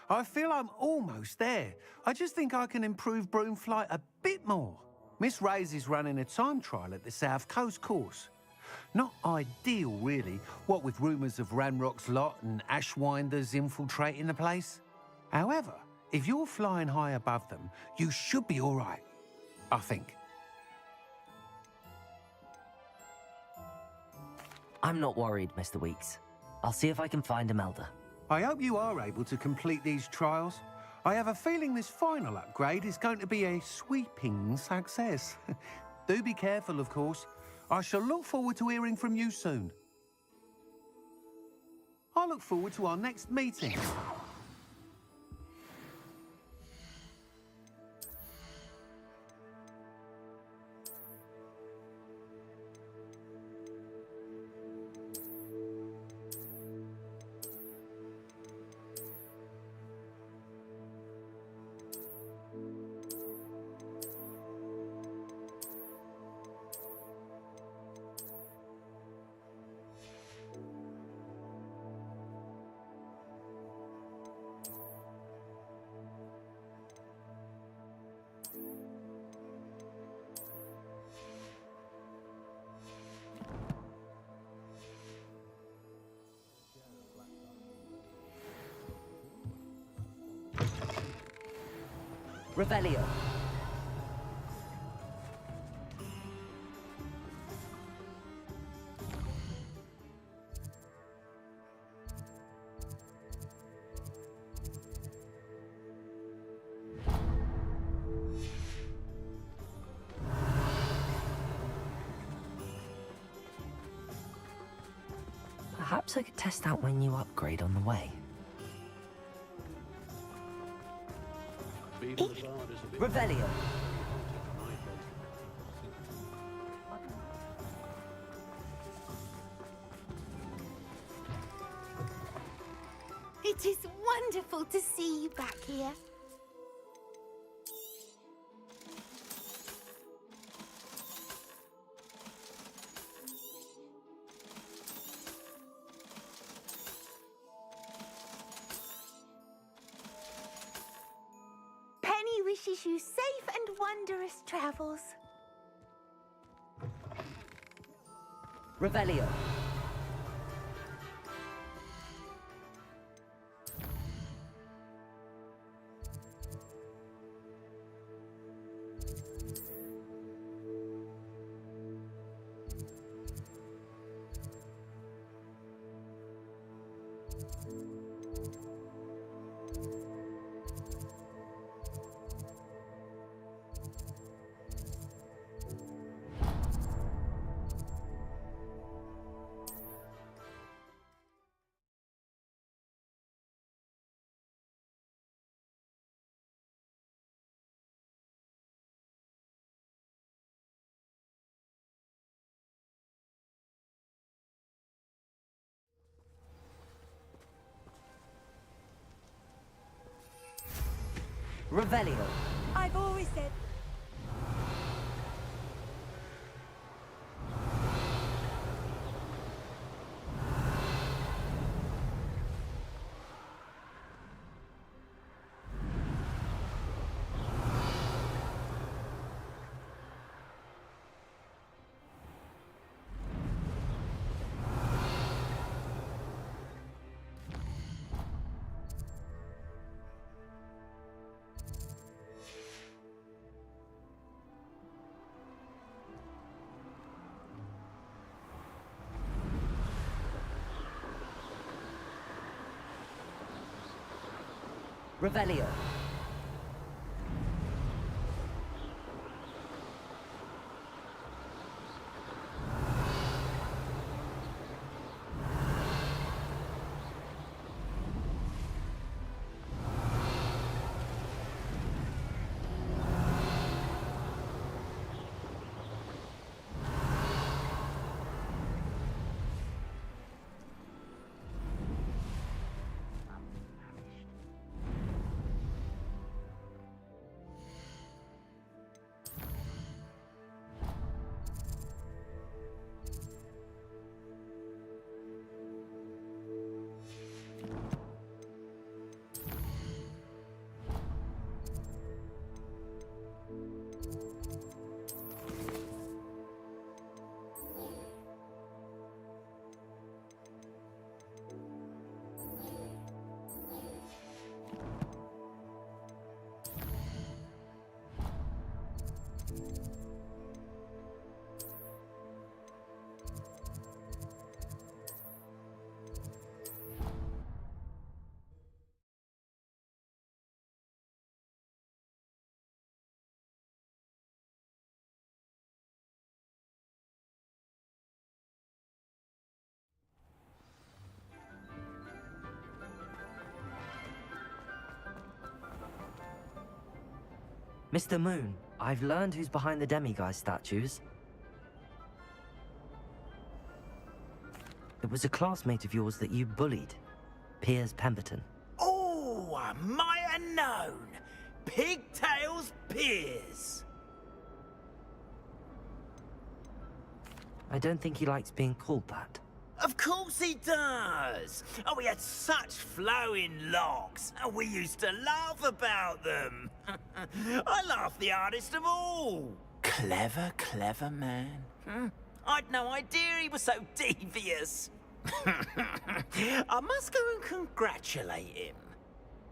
I feel I'm almost there. I just think I can improve broom flight a bit more. Miss Ray's is running a time trial at the South Coast course. Not ideal, really, what with rumours of Ranrock's lot and Ashwinders infiltrating the place. However, if you're flying high above them, you should be all right, I think. I'm not worried, Mr. Weeks. I'll see if I can find Imelda. I hope you are able to complete these trials. I have a feeling this final upgrade is going to be a sweeping success. Do be careful, of course. I shall look forward to hearing from you soon. I look forward to our next meeting. Revelio. Perhaps I could test out my new upgrade on the way. Revelio. It is wonderful to see you back here. Penny wishes you safe and wondrous travels. Revelio. Revelio. I've always said. Revelio. Mr. Moon, I've learned who's behind the demiguise statues. It was a classmate of yours that you bullied, Piers Pemberton. Oh, I might have known. Pigtails Piers. I don't think he likes being called that. Of course he does. Oh, he had such flowing locks, and we used to laugh about them. I laughed the hardest of all. Clever, clever man. I'd no idea he was so devious. I must go and congratulate him.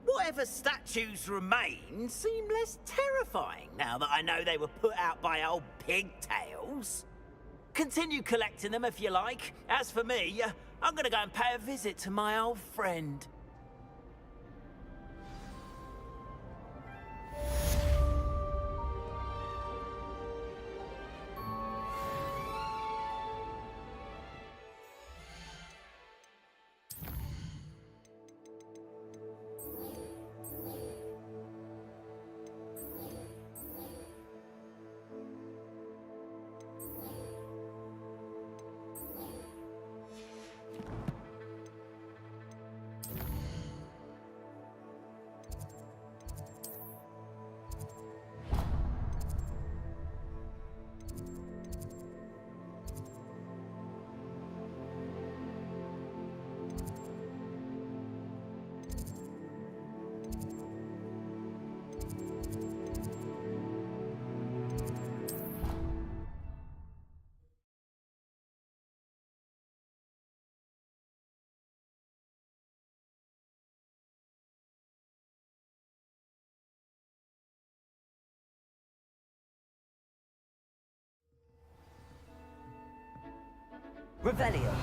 Whatever statues remain seem less terrifying now that I know they were put out by old pigtails. Continue collecting them if you like. As for me, I'm gonna go and pay a visit to my old friend. Revelio.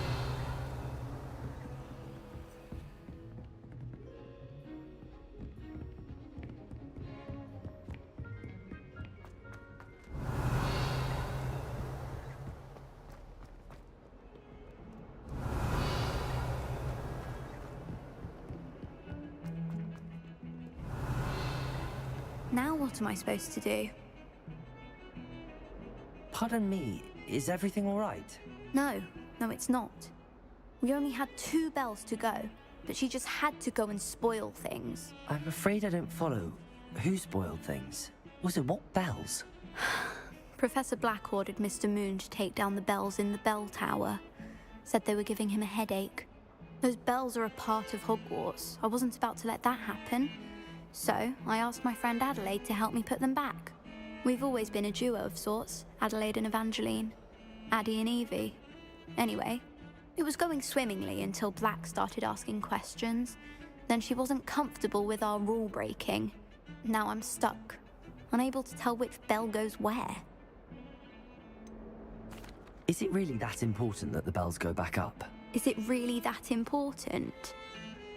Now what am I supposed to do? Pardon me, is everything all right? No, it's not. We only had 2 bells to go, but she just had to go and spoil things. I'm afraid I don't follow. Who spoiled things? Was it what bells? Professor Black ordered Mr. Moon to take down the bells in the bell tower. Said they were giving him a headache. Those bells are a part of Hogwarts. I wasn't about to let that happen. So I asked my friend Adelaide to help me put them back. We've always been a duo of sorts, Adelaide and Evangeline. Addie and Evie. Anyway, it was going swimmingly until Black started asking questions. Then she wasn't comfortable with our rule breaking. Now I'm stuck, unable to tell which bell goes where. Is it really that important that the bells go back up? Is it really that important?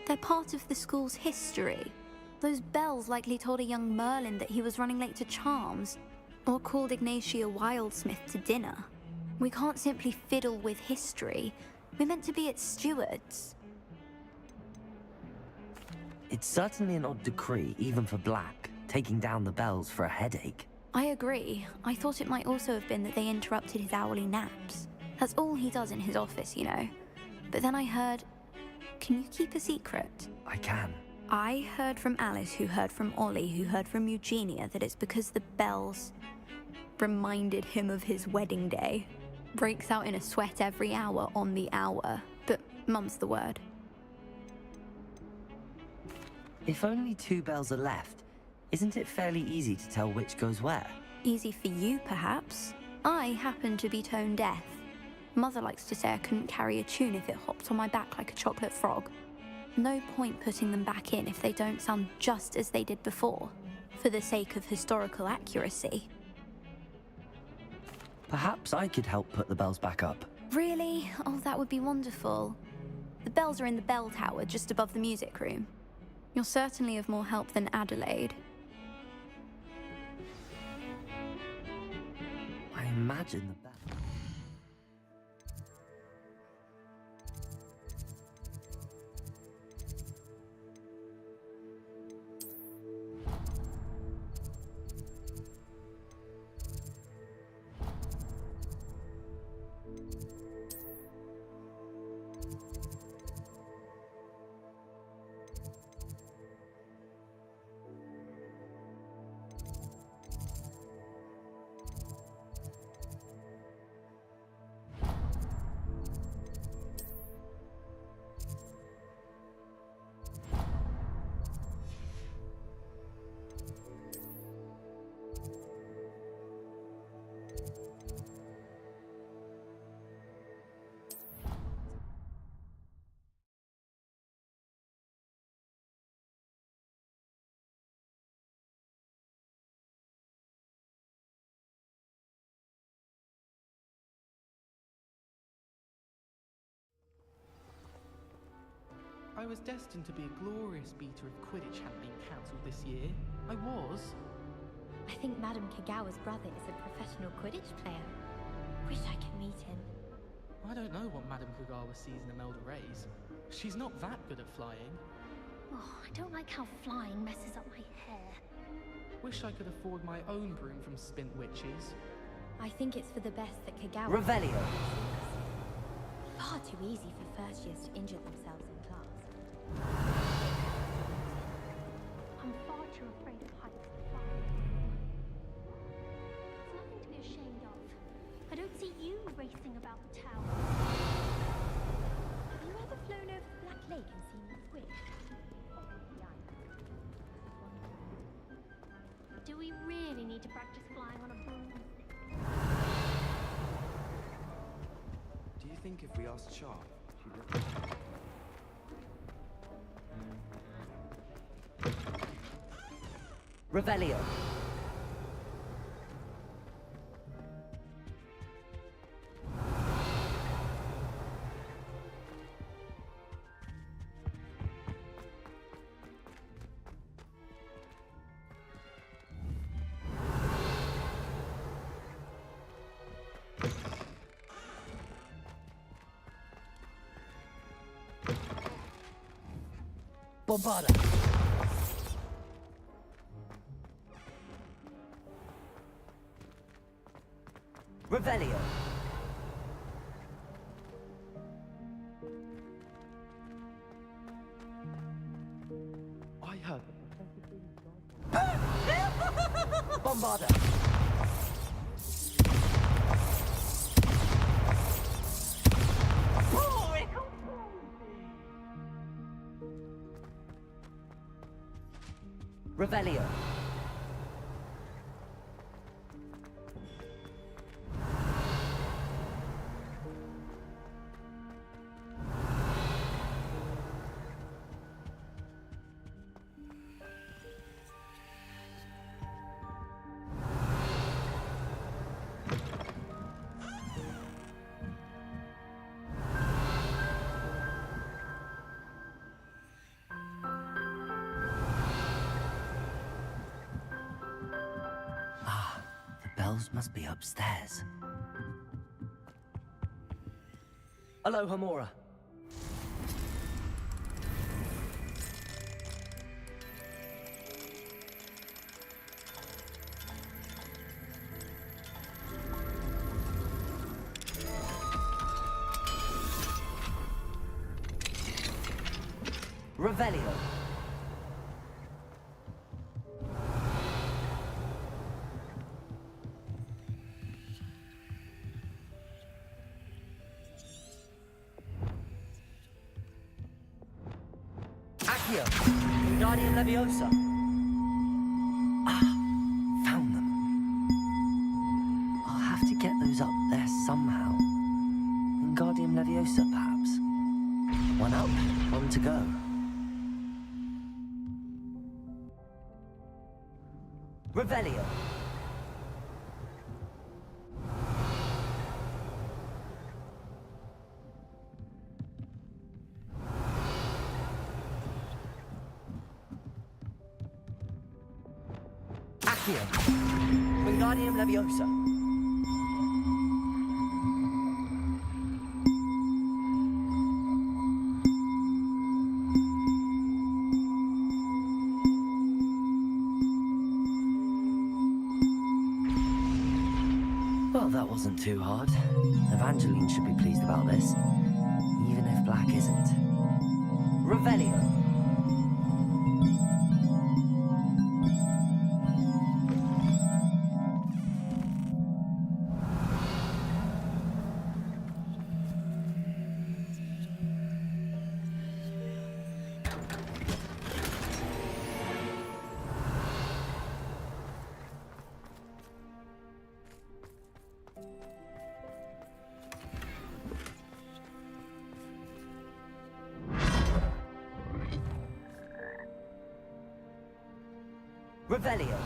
They're part of the school's history. Those bells likely told a young Merlin that he was running late to Charms, or called Ignatia Wildsmith to dinner. We can't simply fiddle with history. We're meant to be its stewards. It's certainly an odd decree, even for Black, taking down the bells for a headache. I agree. I thought it might also have been that they interrupted his hourly naps. That's all he does in his office, you know. But then I heard... Can you keep a secret? I can. I heard from Alice, who heard from Ollie, who heard from Eugenia, that it's because the bells reminded him of his wedding day. Breaks out in a sweat every hour on the hour. But mum's the word. If only 2 bells are left, isn't it fairly easy to tell which goes where? Easy for you, perhaps. I happen to be tone deaf. Mother likes to say I couldn't carry a tune if it hopped on my back like a chocolate frog. No point putting them back in if they don't sound just as they did before, for the sake of historical accuracy. Perhaps I could help put the bells back up. Really? Oh, that would be wonderful. The bells are in the bell tower just above the music room. You're certainly of more help than Adelaide. I imagine the bell... I was destined to be a glorious beater if Quidditch hadn't been cancelled this year. I was. I think Madame Kagawa's brother is a professional Quidditch player. Wish I could meet him. I don't know what Madame Kagawa sees in Imelda Reyes. She's not that good at flying. Oh, I don't like how flying messes up my hair. Wish I could afford my own broom from Spint Witches. I think it's for the best that Kagawa... Revelio. Far too easy for first years to injure themselves in class. I'm far too afraid of heights to fly. It's nothing to be ashamed of. I don't see you racing about the tower. Have you ever flown over the Black Lake and seen the squid? Do we really need to practice flying on a broomstick? Do you think if we asked Sharp, she'd let us... Revelio. Bombarda. Revelio. I heard... Bombarda. Revelio. Bells must be upstairs. Aloha Mora. Revelio. Accio. Wingardium Leviosa. Found them. I'll have to get those up there somehow. Wingardium Leviosa, perhaps. One up, one to go. Revelio. Accio. Wingardium Leviosa. Well, that wasn't too hard. Evangeline should be pleased about this, even if Black isn't. Revelio. Revelio.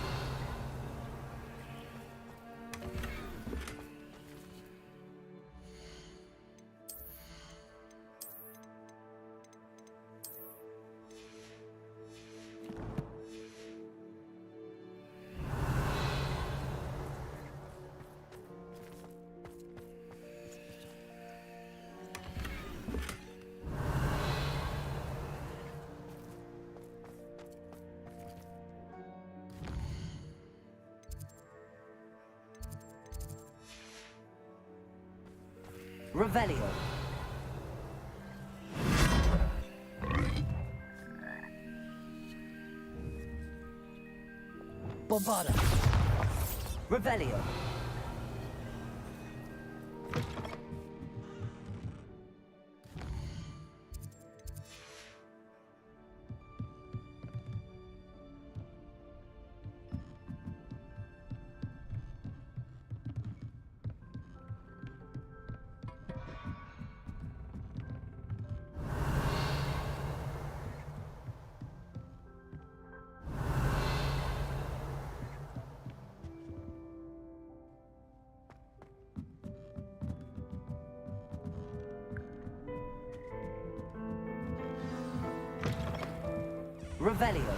Revelio. Bombarda. Revelio. Revelio.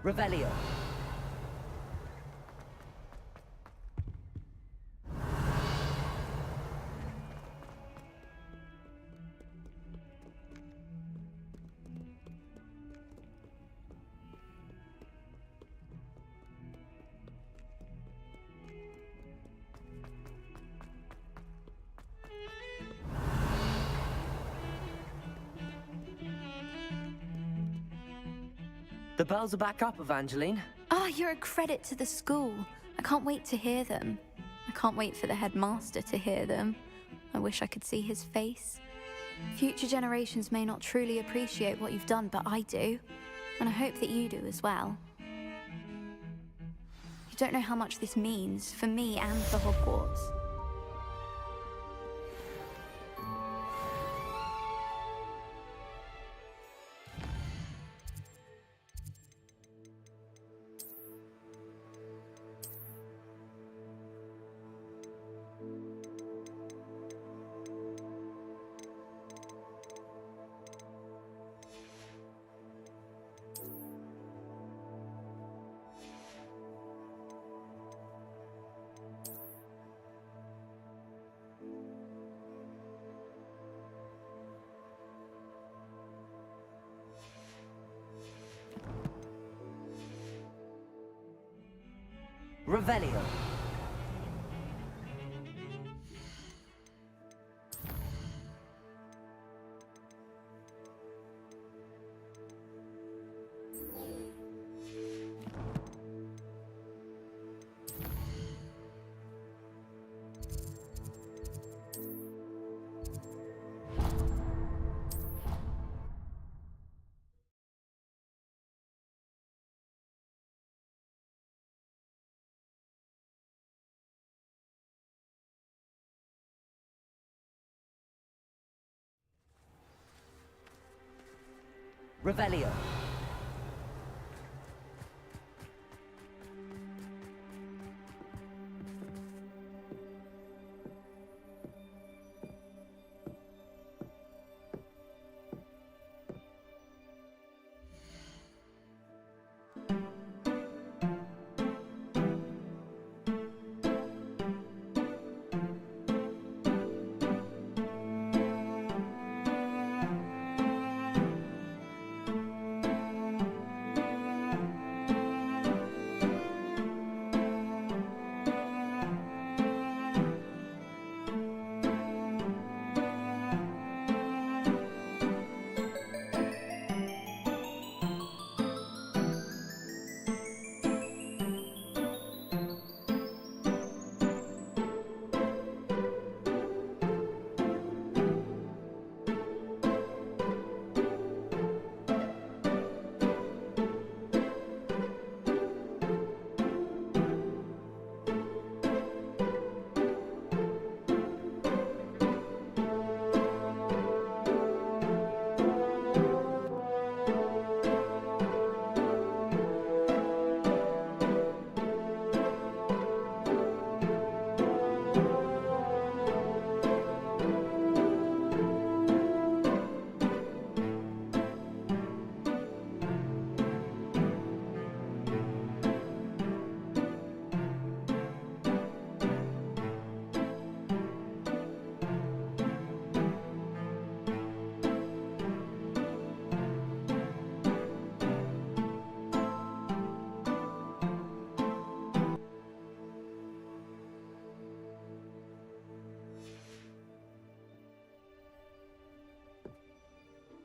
Revelio. The bells are back up, Evangeline. Oh, you're a credit to the school. I can't wait to hear them. I can't wait for the headmaster to hear them. I wish I could see his face. Future generations may not truly appreciate what you've done, but I do. And I hope that you do as well. You don't know how much this means for me and for Hogwarts. Revelio. Revelio.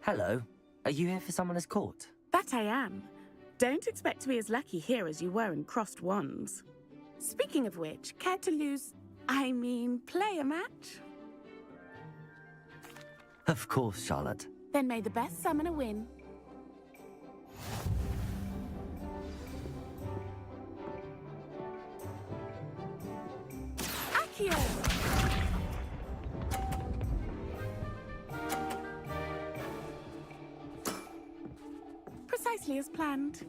Hello. Are you here for Summoner's Court? That I am. Don't expect to be as lucky here as you were in Crossed Wands. Speaking of which, care to play a match? Of course, Charlotte. Then may the best summoner win. Accio! Precisely as planned.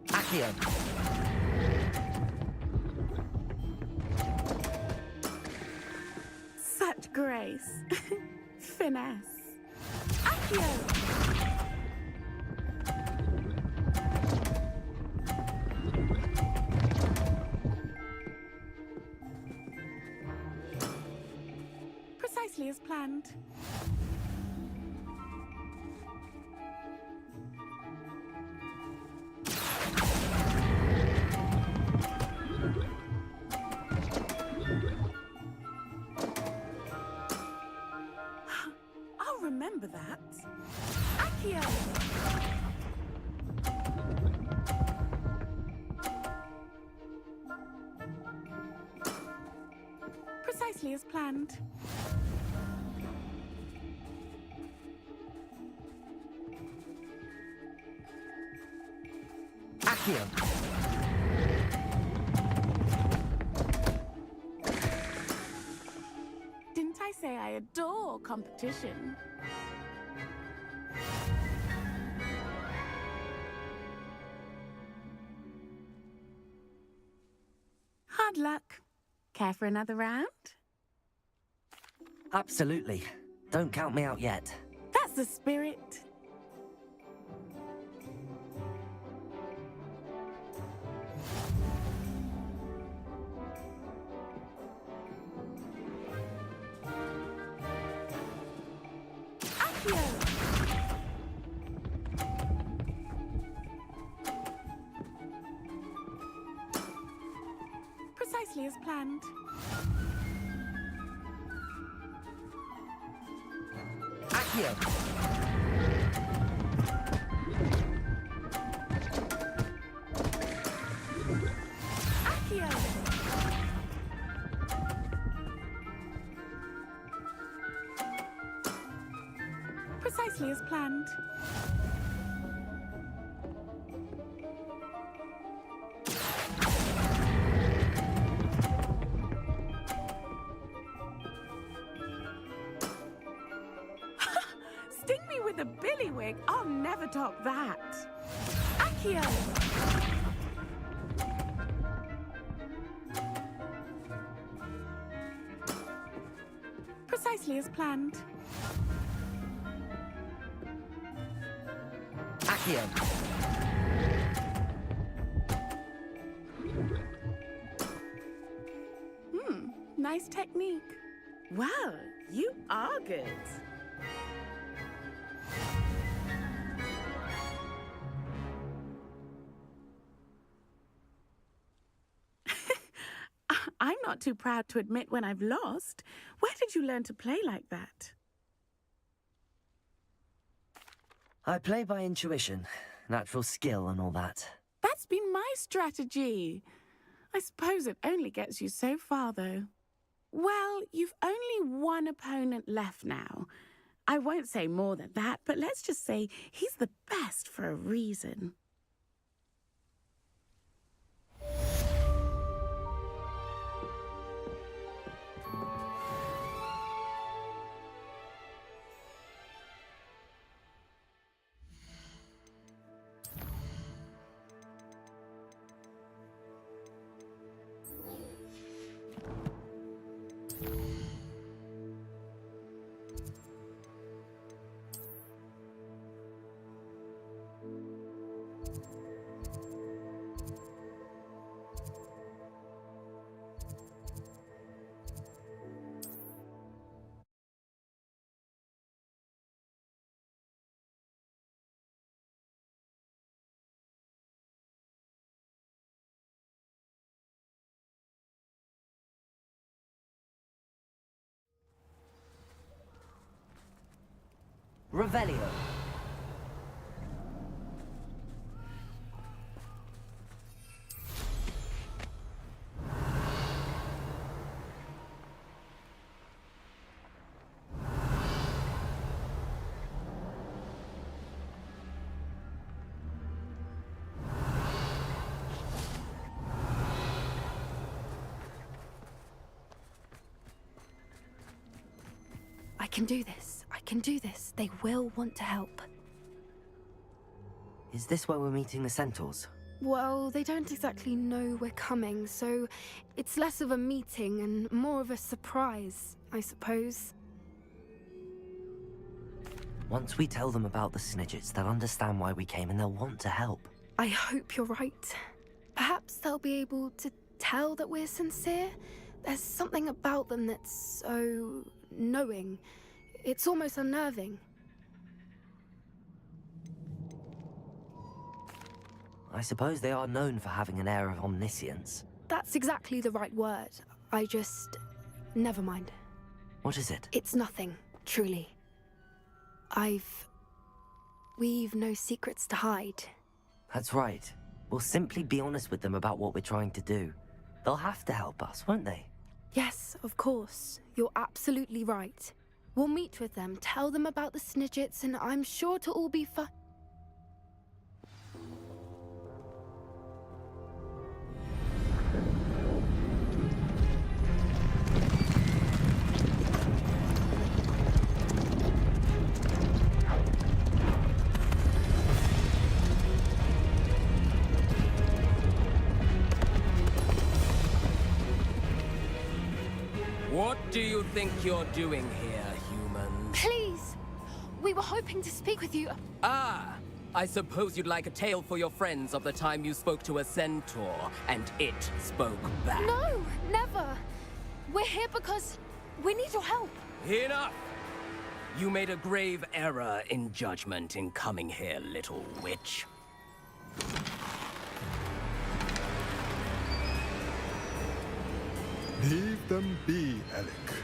Accio. Such grace. grace. Finesse. Accio! Precisely as planned. I'll remember that. Accio! Precisely as planned. Accio! Didn't I say I adore competition? Hard luck. Care for another round? Absolutely. Don't count me out yet. That's the spirit. Accio! Precisely as planned. Accio! Accio! Precisely as planned. Sting me with a billywig. I'll never top that. Accio! Precisely as planned. Accio! Nice technique. Well, you are good. I'm not too proud to admit when I've lost. Where did you learn to play like that? I play by intuition, natural skill and all that. That's been my strategy. I suppose it only gets you so far, though. Well, you've only one opponent left now. I won't say more than that, but let's just say he's the best for a reason. Revelio. I can do this. I can do this. They will want to help. Is this where we're meeting the centaurs? Well, they don't exactly know we're coming, so it's less of a meeting and more of a surprise, I suppose. Once we tell them about the Snidgets, they'll understand why we came and they'll want to help. I hope you're right. Perhaps they'll be able to tell that we're sincere. There's something about them that's so knowing. It's almost unnerving. I suppose they are known for having an air of omniscience. That's exactly the right word. I just... Never mind. What is it? It's nothing, truly. We've no secrets to hide. That's right. We'll simply be honest with them about what we're trying to do. They'll have to help us, won't they? Yes, of course. You're absolutely right. We'll meet with them, tell them about the Snidgets, and I'm sure to all be fine. What do you think you're doing here, human? Please! We were hoping to speak with you. Ah! I suppose you'd like a tale for your friends of the time you spoke to a centaur, and it spoke back. No! Never! We're here because we need your help. Enough! You made a grave error in judgment in coming here, little witch. Leave them be, Alec.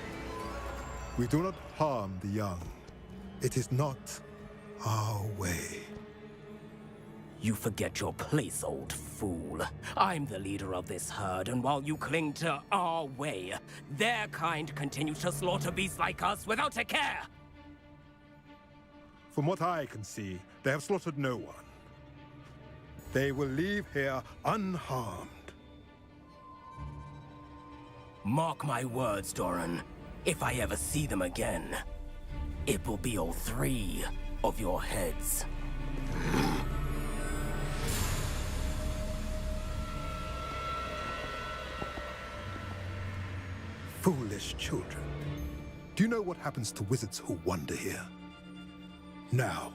We do not harm the young. It is not our way. You forget your place, old fool. I'm the leader of this herd, and while you cling to our way, their kind continue to slaughter beasts like us without a care! From what I can see, they have slaughtered no one. They will leave here unharmed. Mark my words, Doran. If I ever see them again, it will be all three of your heads. Foolish children. Do you know what happens to wizards who wander here? Now,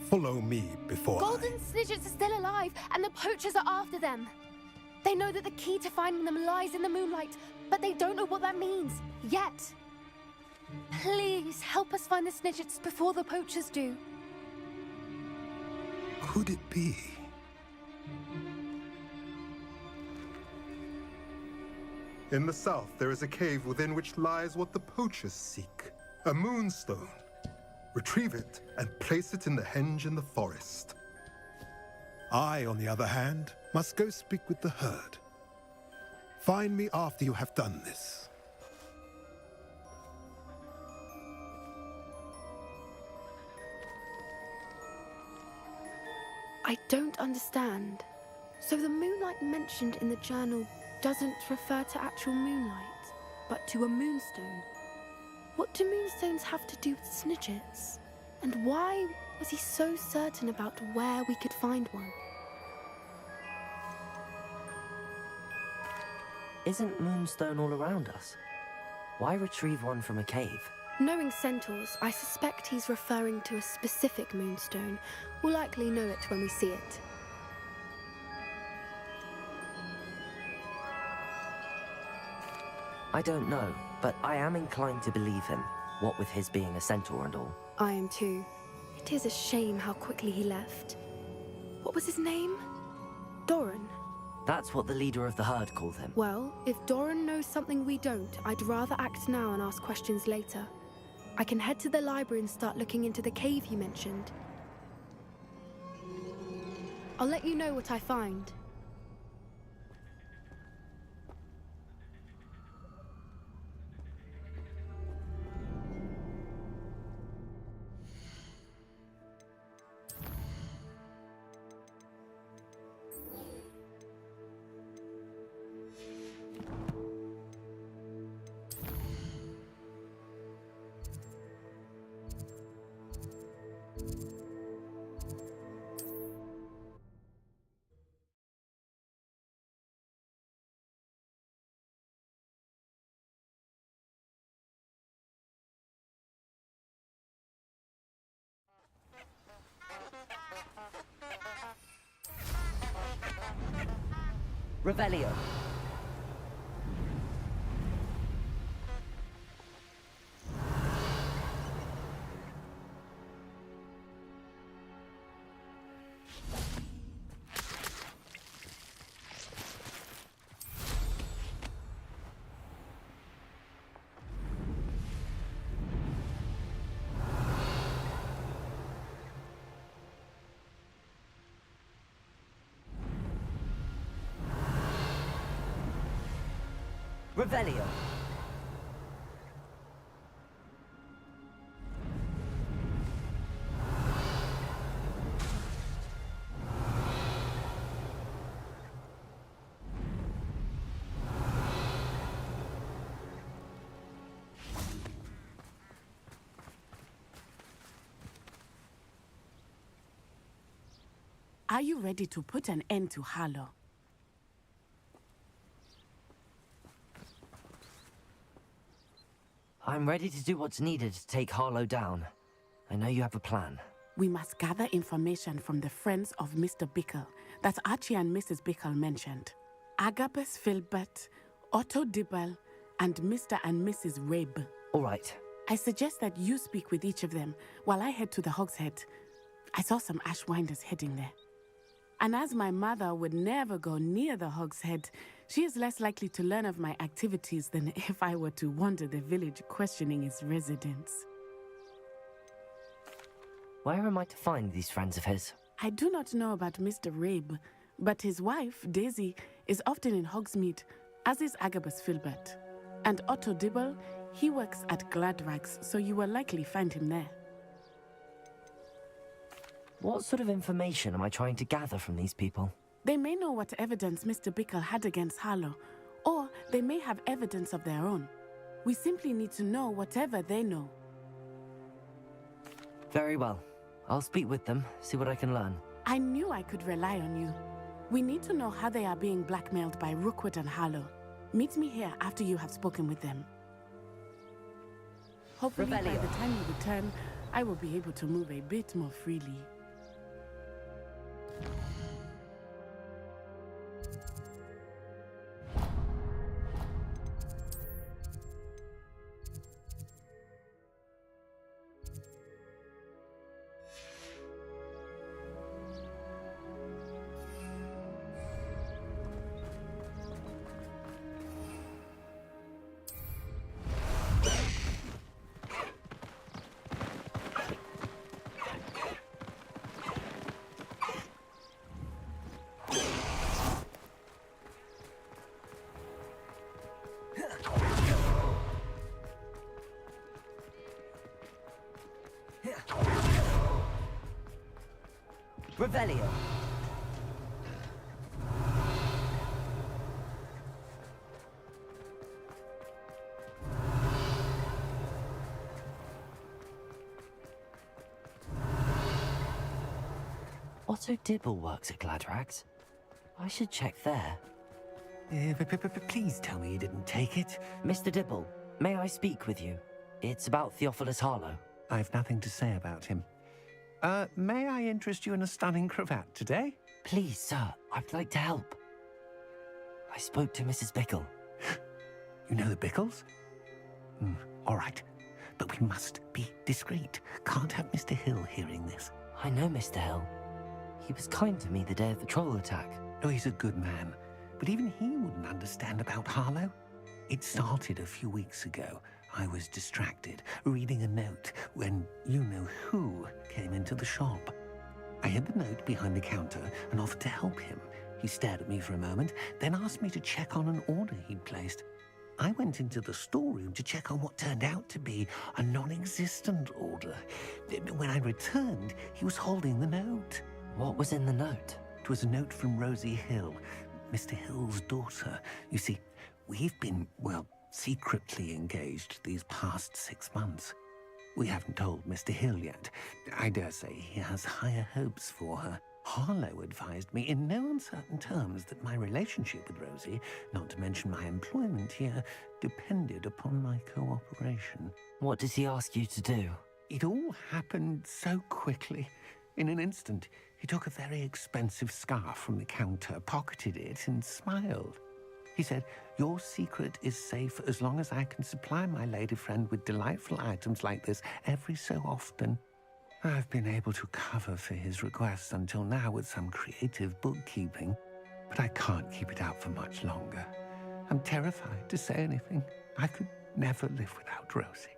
follow me before Golden Snidgets are still alive, and the poachers are after them. They know that the key to finding them lies in the moonlight, but they don't know what that means, yet. Please, help us find the Snidgets before the poachers do. Could it be? In the south, there is a cave within which lies what the poachers seek. A moonstone. Retrieve it and place it in the henge in the forest. I, on the other hand, must go speak with the herd. Find me after you have done this. I don't understand. So the moonlight mentioned in the journal doesn't refer to actual moonlight, but to a moonstone. What do moonstones have to do with Snidgets? And why was he so certain about where we could find one? Isn't Moonstone all around us? Why retrieve one from a cave? Knowing centaurs, I suspect he's referring to a specific moonstone. We'll likely know it when we see it. I don't know, but I am inclined to believe him, what with his being a centaur and all. I am too. It is a shame how quickly he left. What was his name? Doran? That's what the leader of the herd called him. Well, if Doran knows something we don't, I'd rather act now and ask questions later. I can head to the library and start looking into the cave you mentioned. I'll let you know what I find. Revelio. Revelio. Are you ready to put an end to Harlow? I'm ready to do what's needed to take Harlow down. I know you have a plan. We must gather information from the friends of Mr. Bickle that Archie and Mrs. Bickle mentioned. Agabus Filbert, Otto Dibble, and Mr. and Mrs. Rabe. All right. I suggest that you speak with each of them while I head to the Hogshead. I saw some Ashwinders heading there. And as my mother would never go near the Hogshead, she is less likely to learn of my activities than if I were to wander the village questioning its residents. Where am I to find these friends of his? I do not know about Mr. Rabe, but his wife, Daisy, is often in Hogsmeade, as is Agabus Filbert. And Otto Dibble, he works at Gladrags, so you will likely find him there. What sort of information am I trying to gather from these people? They may know what evidence Mr. Bickle had against Harlow, or they may have evidence of their own. We simply need to know whatever they know. Very well. I'll speak with them, see what I can learn. I knew I could rely on you. We need to know how they are being blackmailed by Rookwood and Harlow. Meet me here after you have spoken with them. Hopefully, by the time you return, I will be able to move a bit more freely. Revelio. Otto Dibble works at Gladrags. I should check there. Please tell me you didn't take it. Mr. Dibble, may I speak with you? It's about Theophilus Harlow. I've nothing to say about him. May I interest you in a stunning cravat today? Please, sir, I'd like to help. I spoke to Mrs. Bickle. You know the Bickles? All right, but we must be discreet. Can't have Mr. Hill hearing this. I know Mr. Hill. He was kind to me the day of the troll attack. Oh, he's a good man, but even he wouldn't understand about Harlow. It started a few weeks ago. I was distracted, reading a note, when you-know-who came into the shop. I hid the note behind the counter and offered to help him. He stared at me for a moment, then asked me to check on an order he'd placed. I went into the storeroom to check on what turned out to be a non-existent order. When I returned, he was holding the note. What was in the note? It was a note from Rosie Hill, Mr. Hill's daughter. You see, we've been, well, secretly engaged these past 6 months. We haven't told Mr. Hill yet. I dare say he has higher hopes for her. Harlow advised me in no uncertain terms that my relationship with Rosie, not to mention my employment here, depended upon my cooperation. What does he ask you to do? It all happened so quickly. In an instant, he took a very expensive scarf from the counter, pocketed it, and smiled. He said, "Your secret is safe as long as I can supply my lady friend with delightful items like this every so often." I've been able to cover for his requests until now with some creative bookkeeping, but I can't keep it out for much longer. I'm terrified to say anything. I could never live without Rosie.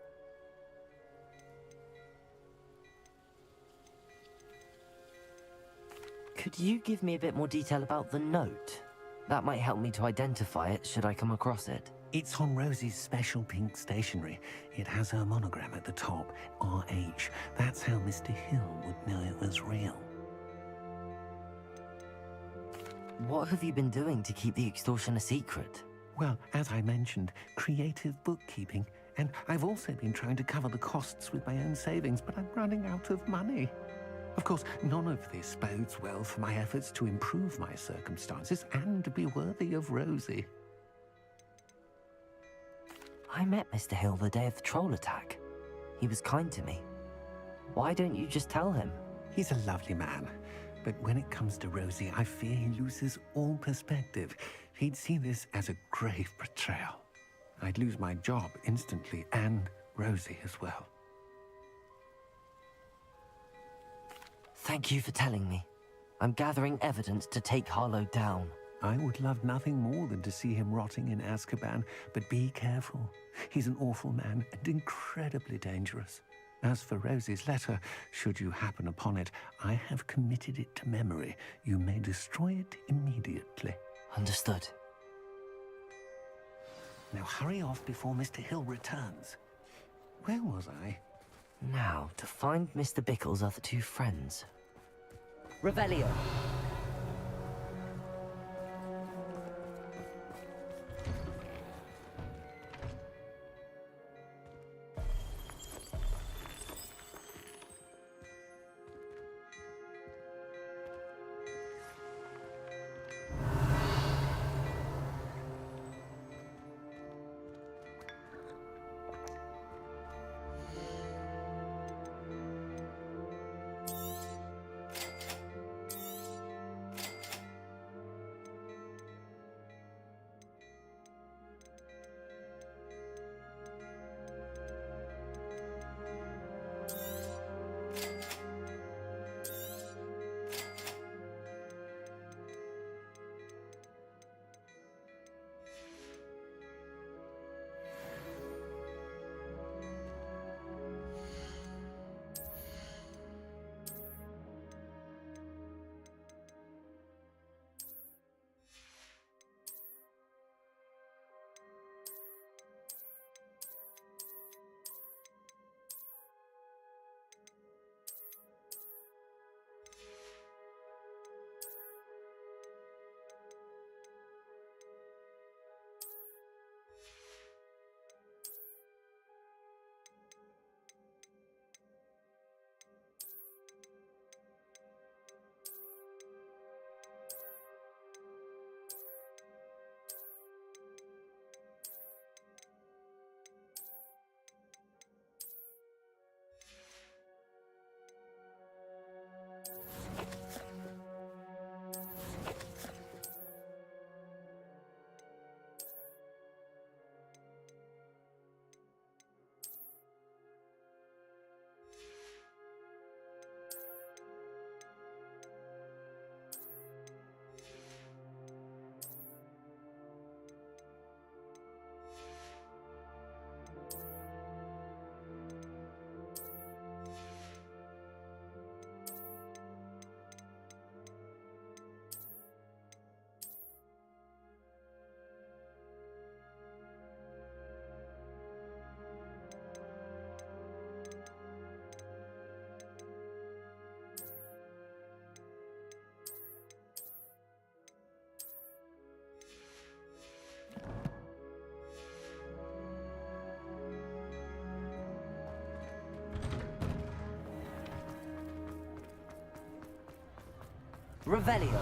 Could you give me a bit more detail about the note? That might help me to identify it should I come across it. It's on Rosie's special pink stationery. It has her monogram at the top, RH. That's how Mr. Hill would know it was real. What have you been doing to keep the extortion a secret? Well, as I mentioned, creative bookkeeping. And I've also been trying to cover the costs with my own savings, but I'm running out of money. Of course, none of this bodes well for my efforts to improve my circumstances and be worthy of Rosie. I met Mr. Hill the day of the troll attack. He was kind to me. Why don't you just tell him? He's a lovely man. But when it comes to Rosie, I fear he loses all perspective. He'd see this as a grave betrayal. I'd lose my job instantly, and Rosie as well. Thank you for telling me. I'm gathering evidence to take Harlow down. I would love nothing more than to see him rotting in Azkaban, but be careful. He's an awful man and incredibly dangerous. As for Rosie's letter, should you happen upon it, I have committed it to memory. You may destroy it immediately. Understood. Now hurry off before Mr. Hill returns. Where was I? Now, to find Mr. Bickle's other two friends. Revelio. Revelio.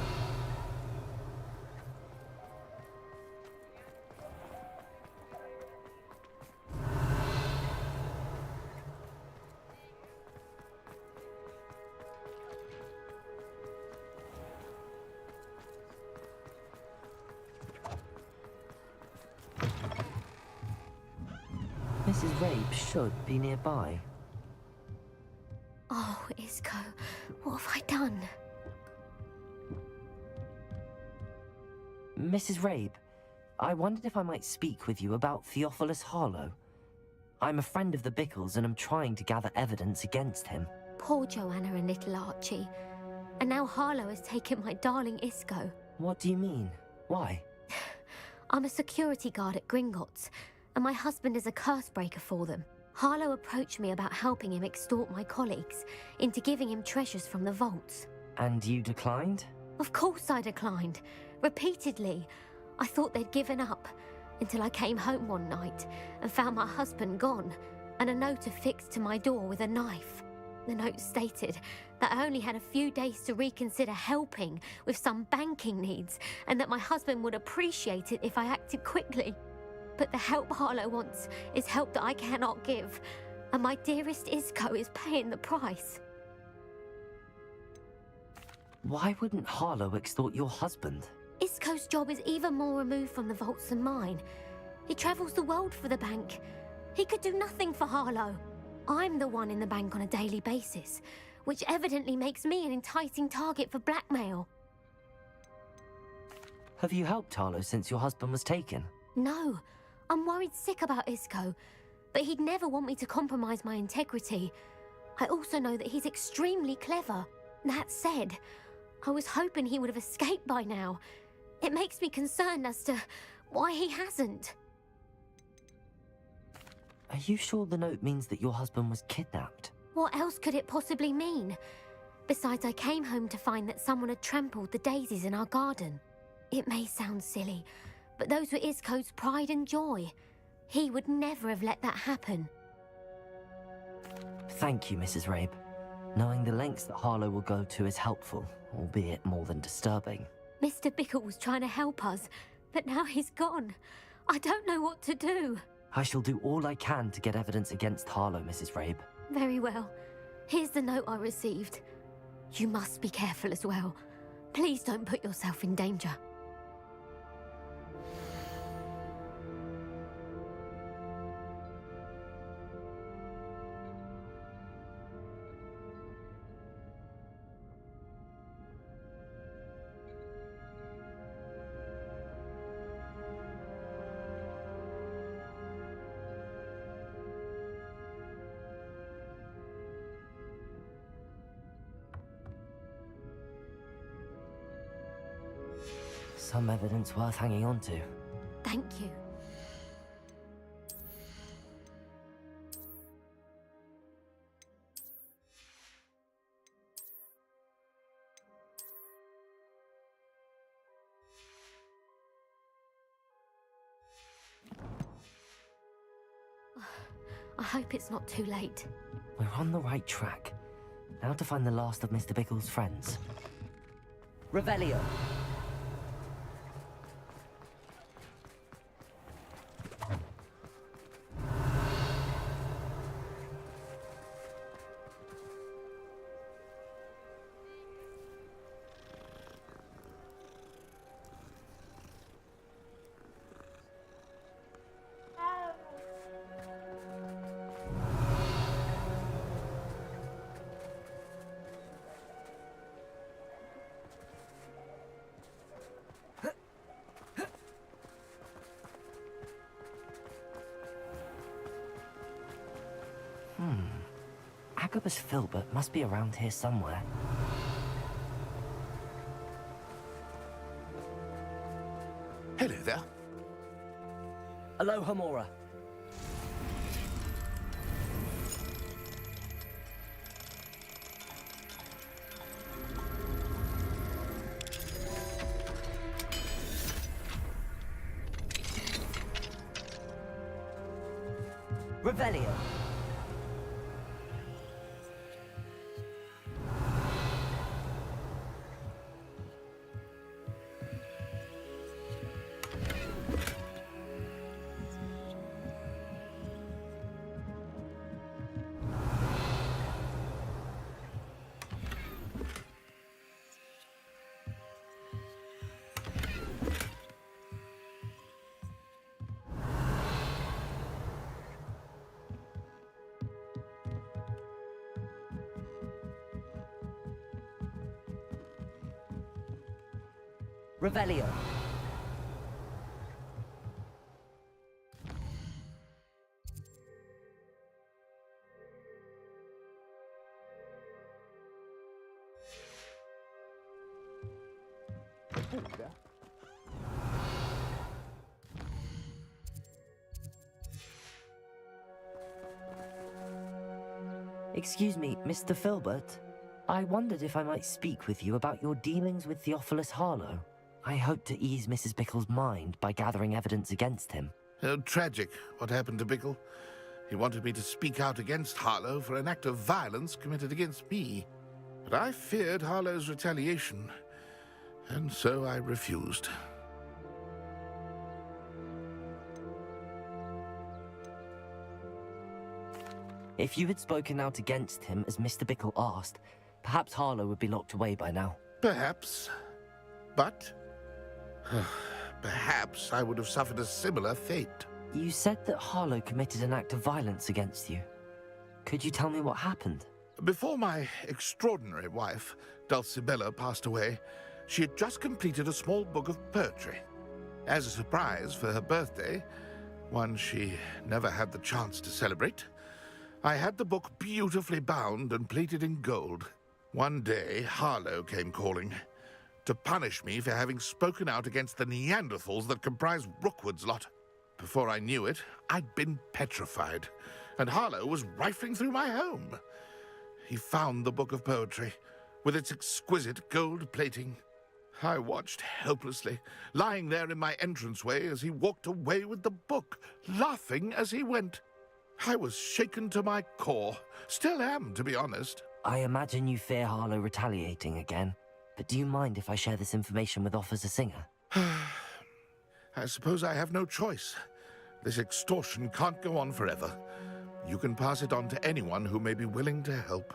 Mrs. Rabe should be nearby. Oh, Isco, what have I done? Mrs. Rabe, I wondered if I might speak with you about Theophilus Harlow. I'm a friend of the Bickles and I'm trying to gather evidence against him. Poor Joanna and little Archie. And now Harlow has taken my darling Isco. What do you mean? Why? I'm a security guard at Gringotts, and my husband is a curse breaker for them. Harlow approached me about helping him extort my colleagues into giving him treasures from the vaults. And you declined? Of course I declined. Repeatedly. I thought they'd given up, until I came home one night and found my husband gone, and a note affixed to my door with a knife. The note stated that I only had a few days to reconsider helping with some banking needs, and that my husband would appreciate it if I acted quickly. But the help Harlow wants is help that I cannot give, and my dearest Isco is paying the price. Why wouldn't Harlow extort your husband? Isco's job is even more removed from the vaults than mine. He travels the world for the bank. He could do nothing for Harlow. I'm the one in the bank on a daily basis, which evidently makes me an enticing target for blackmail. Have you helped Harlow since your husband was taken? No, I'm worried sick about Isco, but he'd never want me to compromise my integrity. I also know that he's extremely clever. That said, I was hoping he would have escaped by now. It makes me concerned as to why he hasn't. Are you sure the note means that your husband was kidnapped? What else could it possibly mean? Besides, I came home to find that someone had trampled the daisies in our garden. It may sound silly, but those were Isco's pride and joy. He would never have let that happen. Thank you, Mrs. Rabe. Knowing the lengths that Harlow will go to is helpful, albeit more than disturbing. Mr. Bickle was trying to help us, but now he's gone. I don't know what to do. I shall do all I can to get evidence against Harlow, Mrs. Rabe. Very well. Here's the note I received. You must be careful as well. Please don't put yourself in danger. Some evidence worth hanging on to. Thank you. I hope it's not too late. We're on the right track. Now to find the last of Mr. Bickle's friends. Revelio. Agabus Filbert must be around here somewhere. Hello there. Aloha Mora. Revelio. Revelio. Excuse me, Mr. Filbert. I wondered if I might speak with you about your dealings with Theophilus Harlow. I hope to ease Mrs. Bickle's mind by gathering evidence against him. Tragic, what happened to Bickle. He wanted me to speak out against Harlow for an act of violence committed against me. But I feared Harlow's retaliation, and so I refused. If you had spoken out against him as Mr. Bickle asked, perhaps Harlow would be locked away by now. Perhaps. But perhaps I would have suffered a similar fate. You said that Harlow committed an act of violence against you. Could you tell me what happened? Before my extraordinary wife, Dulcibella, passed away, she had just completed a small book of poetry. As a surprise for her birthday, one she never had the chance to celebrate, I had the book beautifully bound and plated in gold. One day, Harlow came calling to punish me for having spoken out against the Neanderthals that comprise Rookwood's lot. Before I knew it, I'd been petrified, and Harlow was rifling through my home. He found the book of poetry, with its exquisite gold plating. I watched helplessly, lying there in my entranceway as he walked away with the book, laughing as he went. I was shaken to my core. Still am, to be honest. I imagine you fear Harlow retaliating again, but do you mind if I share this information with Officer Singer? I suppose I have no choice. This extortion can't go on forever. You can pass it on to anyone who may be willing to help.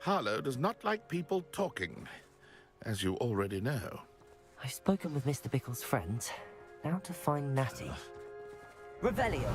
Harlow does not like people talking, as you already know. I've spoken with Mr. Bickle's friends. Now to find Natty. Revelio.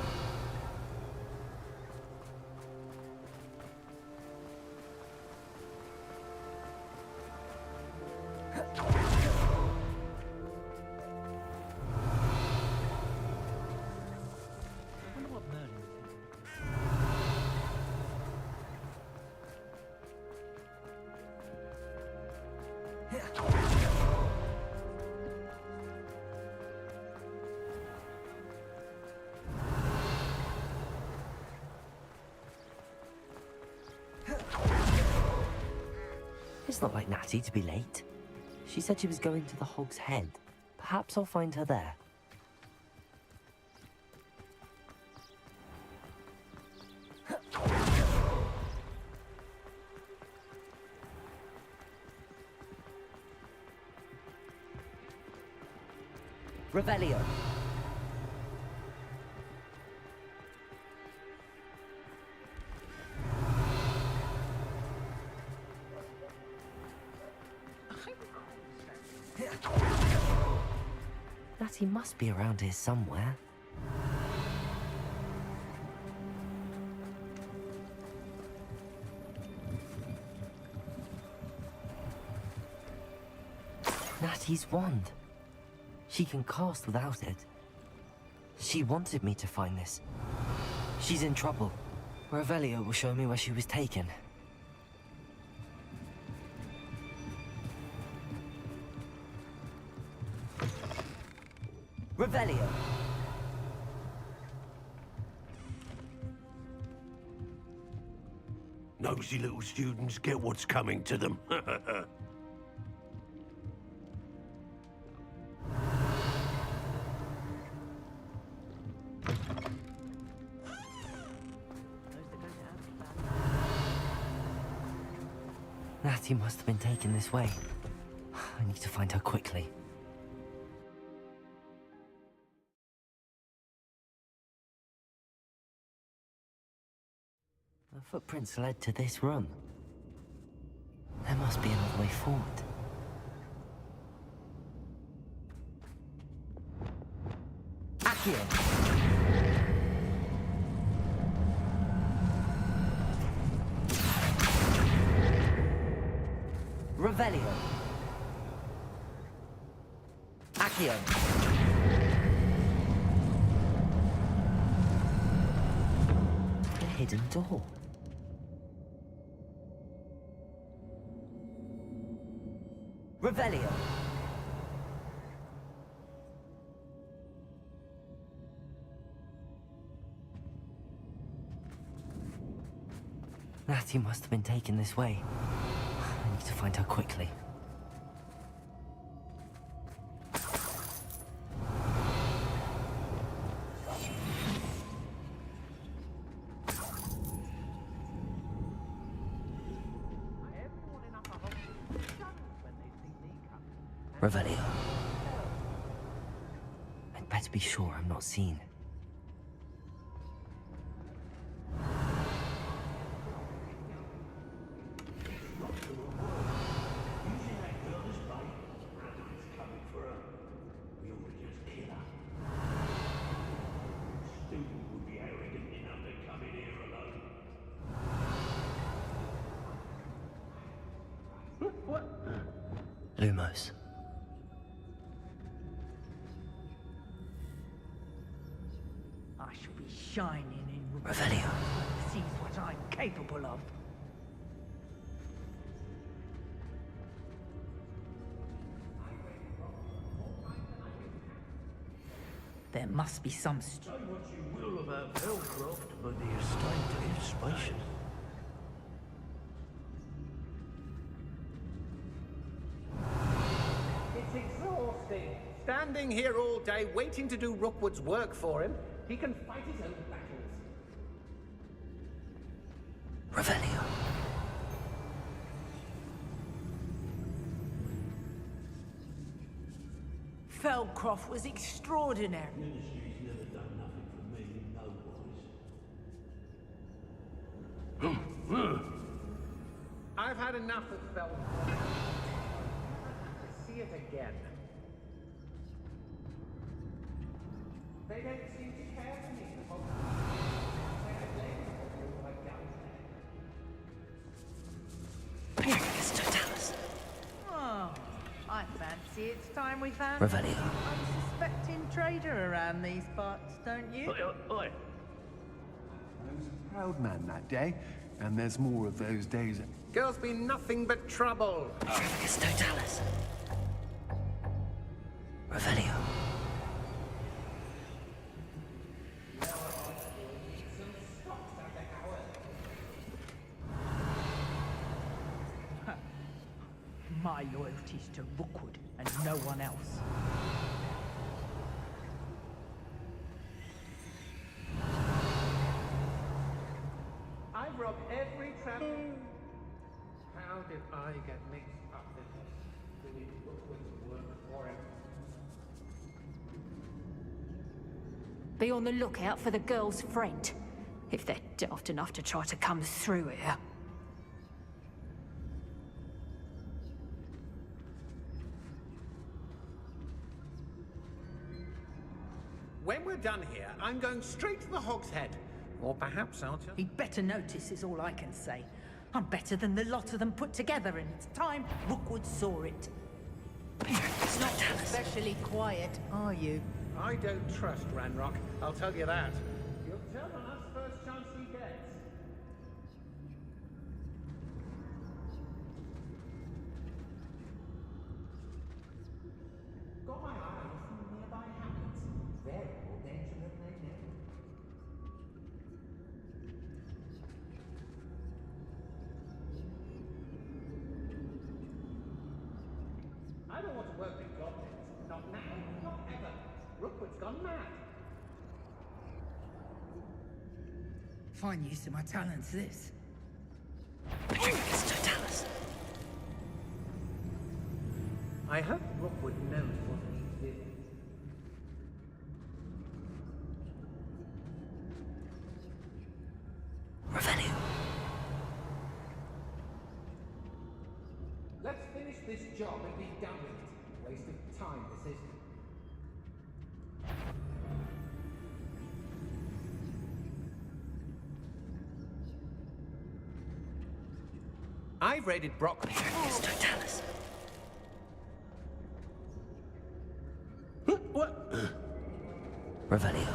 It's not like Natty to be late. She said she was going to the Hog's Head. Perhaps I'll find her there. Revelio. Natty must be around here somewhere. Natty's wand. She can cast without it. She wanted me to find this. She's in trouble. Revelio will show me where she was taken. Revelio. Nosy little students get what's coming to them. Natty must have been taken this way. I need to find her quickly. The footprints led to this room. There must be another way forward. Accio. Revelio. Accio. A hidden door. Revelio. Natty must have been taken this way. I need to find her quickly. Revelio. I'd better be sure I'm not seen. Lumos. I shall be shining in Revelio. Sees what I'm capable of. There must be some. Say what you will about Belcroft, but the estate is spacious. It's exhausting. Standing here all day waiting to do Rookwood's work for him. He can fight his own battles. Revelio. Felcroft was extraordinary. Ministry's never done nothing for me, no wise. I've had enough of Felcroft. See it again. They don't seem to care for me. Oh, I fancy it's time we found Revelio. an unsuspecting trader around these parts, don't you? Oi. I was a proud man that day, and there's more of those days. Girls be nothing but trouble. Trafficus totalis. Revelio. My loyalty's to Rookwood and no one else. I've robbed every trap. How did I get mixed up in this? Doing Rookwood's work for him. Be on the lookout for the girl's friend, if they're daft enough to try to come through here. When we're done here, I'm going straight to the Hog's Head. Or perhaps I'll just... He'd better notice is all I can say. I'm better than the lot of them put together, and it's time Rookwood saw it. Not especially quiet, are you? I don't trust Ranrock, I'll tell you that. He'll tell on us first chance he gets. Got my eye on some nearby hamlets. Very more danger than they know. I don't want to work with goblins. Not now, not ever. Rookwood's gone mad. Fine use of my talents, this. Trafficus totalis. I hope Rookwood knows what he's doing. Revelio. Let's finish this job and be done with it. Waste of time, this is. I've raided Brock. Trafficus totalis. Revelio.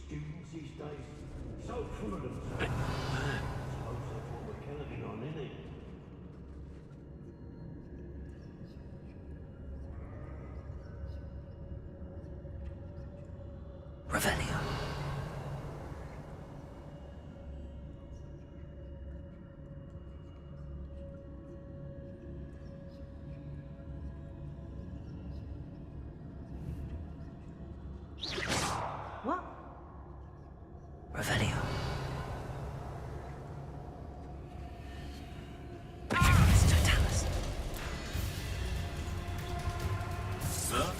Students these days, so full of themselves. Suppose that's what we're counting on, isn't it? Revelio. What? Revelio.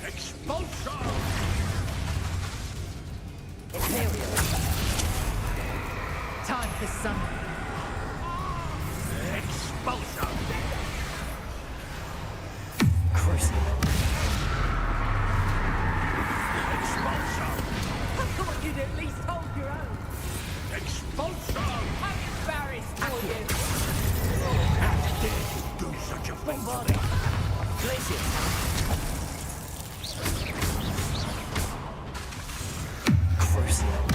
Expulsion! Imperial. Time for some. Expulsion! Crucible. Expulsion! I thought you'd at least hold your own. Expulsion! I'm embarrassed for you. How dare you do such a thing to me? Glacier. Crucible.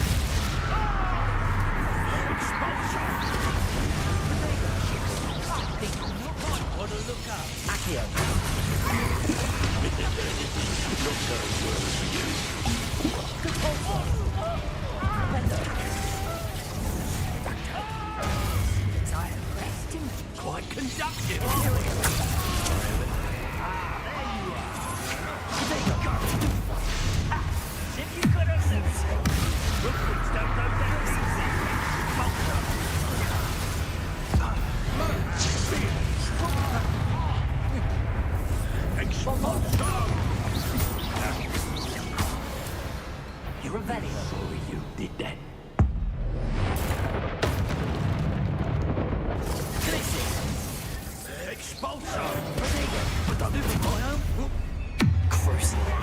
Expulsion! I think you might want to look up. Accio. Quite conductive. If you could have lived, Rookwood's don't go down easy. You're Revelio. You did that. Expulsion! But I live in my own. Crucible.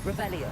Revelio.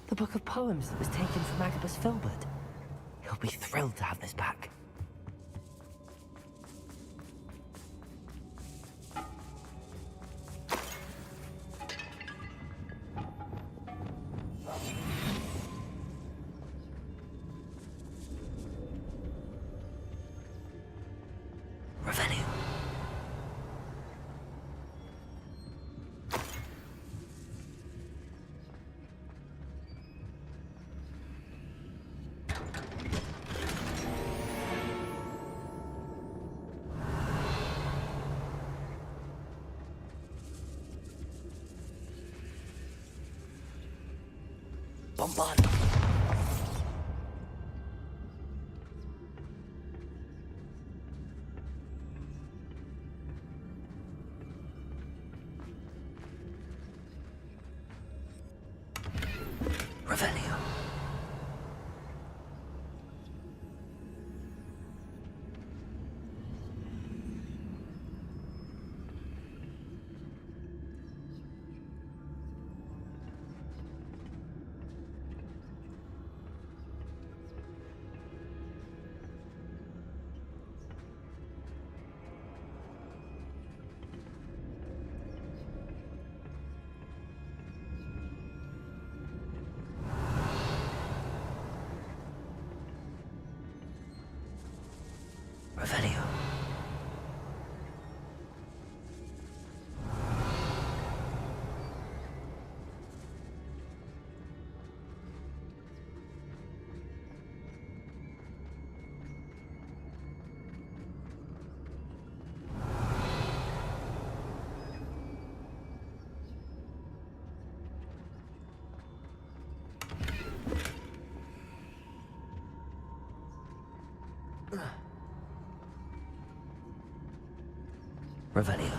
The book of poems that was taken from Agabus Filbert. He'll be thrilled to have this back. Revelio. Bombard. Revelio. Revelio. Revelio.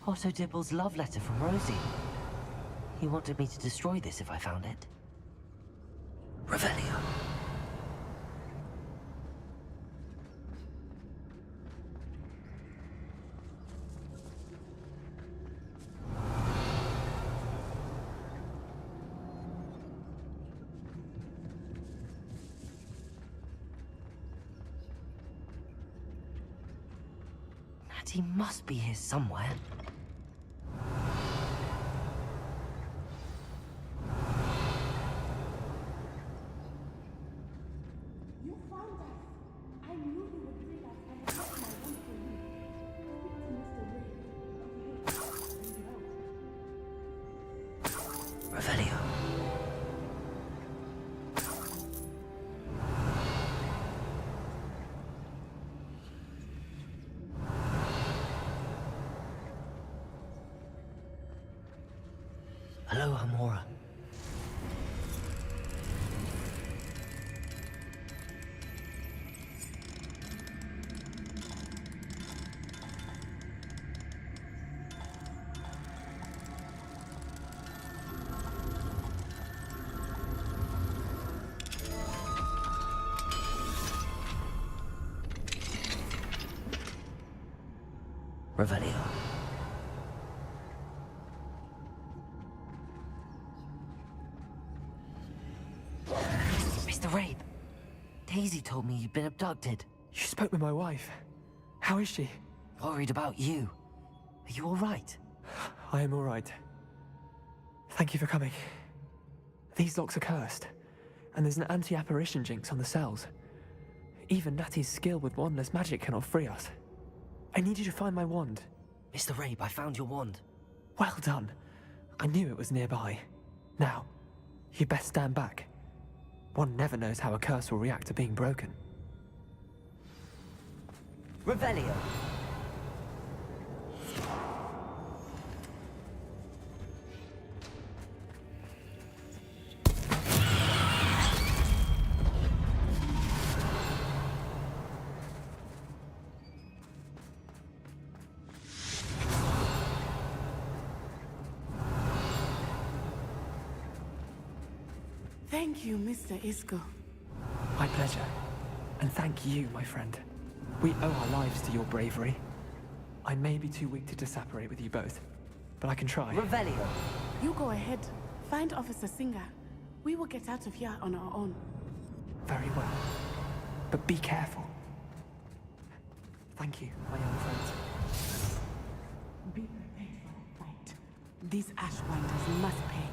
Otto Dibble's love letter from Rosie. He wanted me to destroy this if I found it. Revelio. Natty must be here somewhere. Revelio. Hello, Hamora. Revelio. Mr. Rabe, Daisy told me you'd been abducted. You spoke with my wife. How is she? Worried about you. Are you all right? I am all right. Thank you for coming. These locks are cursed, and there's an anti-apparition jinx on the cells. Even Natty's skill with wandless magic cannot free us. I need you to find my wand. Mr. Rabe, I found your wand. Well done. I knew it was nearby. Now, you best stand back. One never knows how a curse will react to being broken. Revelio. Thank you, Mr. Isco. My pleasure. And thank you, my friend. We owe our lives to your bravery. I may be too weak to disapparate with you both, but I can try. Revelio. You go ahead. Find Officer Singer. We will get out of here on our own. Very well. But be careful. Thank you, my young friend. Be prepared for a fight. These Ashwinders must pay.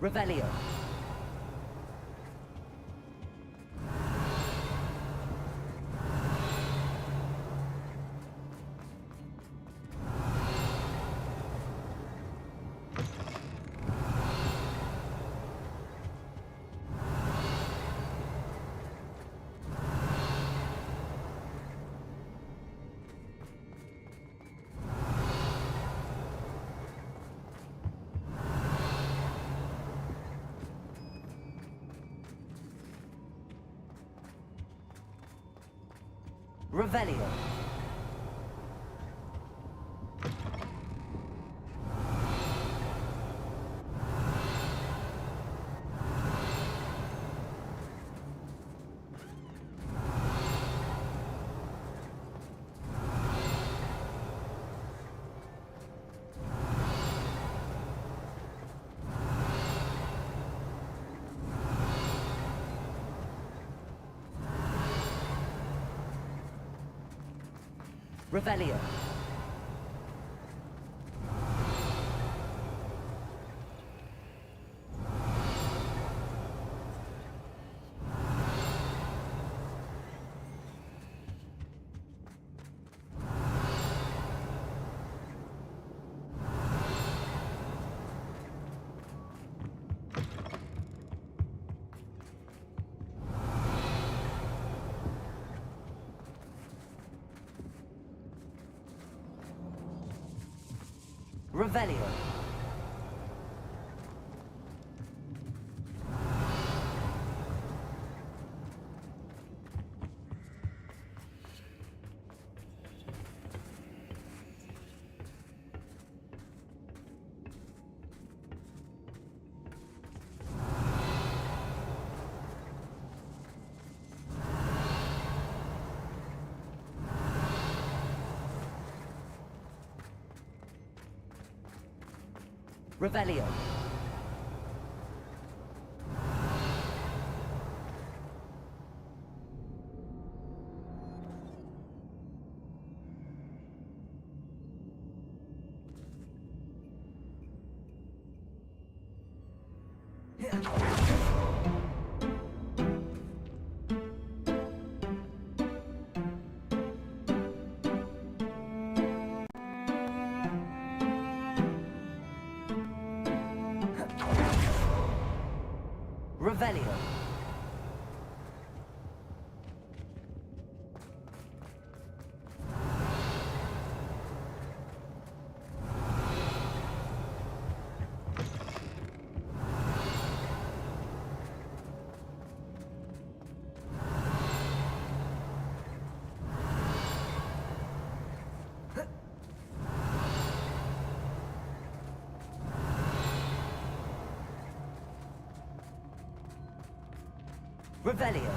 Revelio. Revelio. Revelio. Revelio. Revelio. Revelio. Revelio.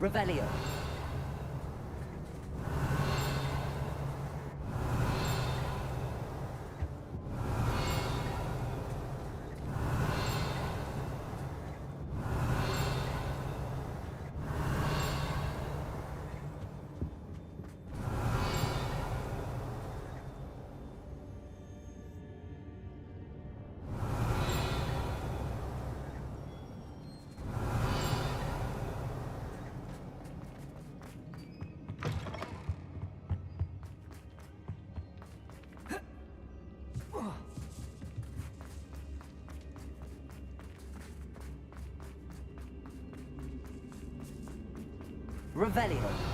Revelio. Revelio.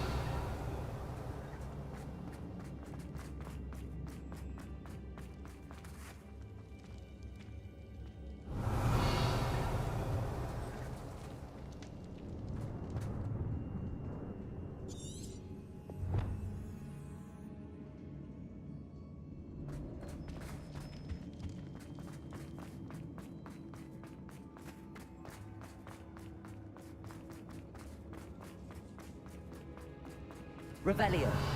Revelio.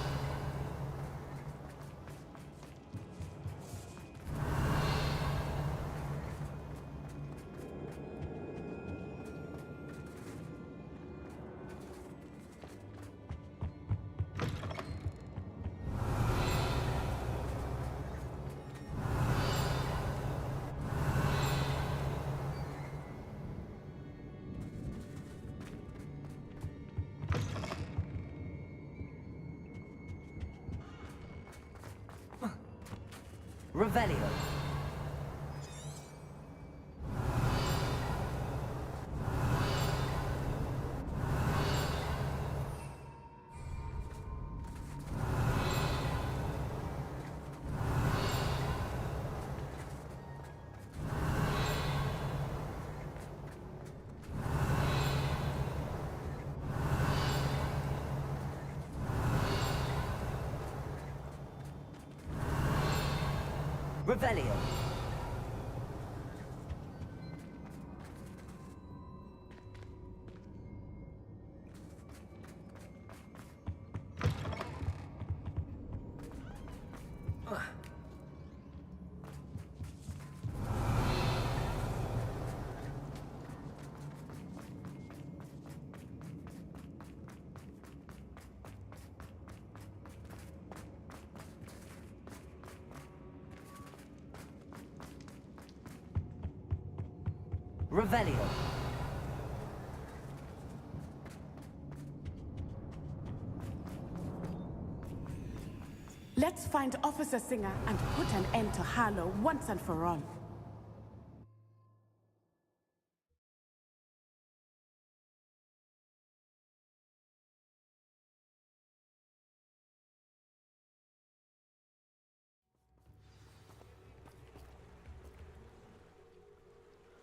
Revelio. Revelio. Revelio. Let's find Officer Singer and put an end to Harlow once and for all.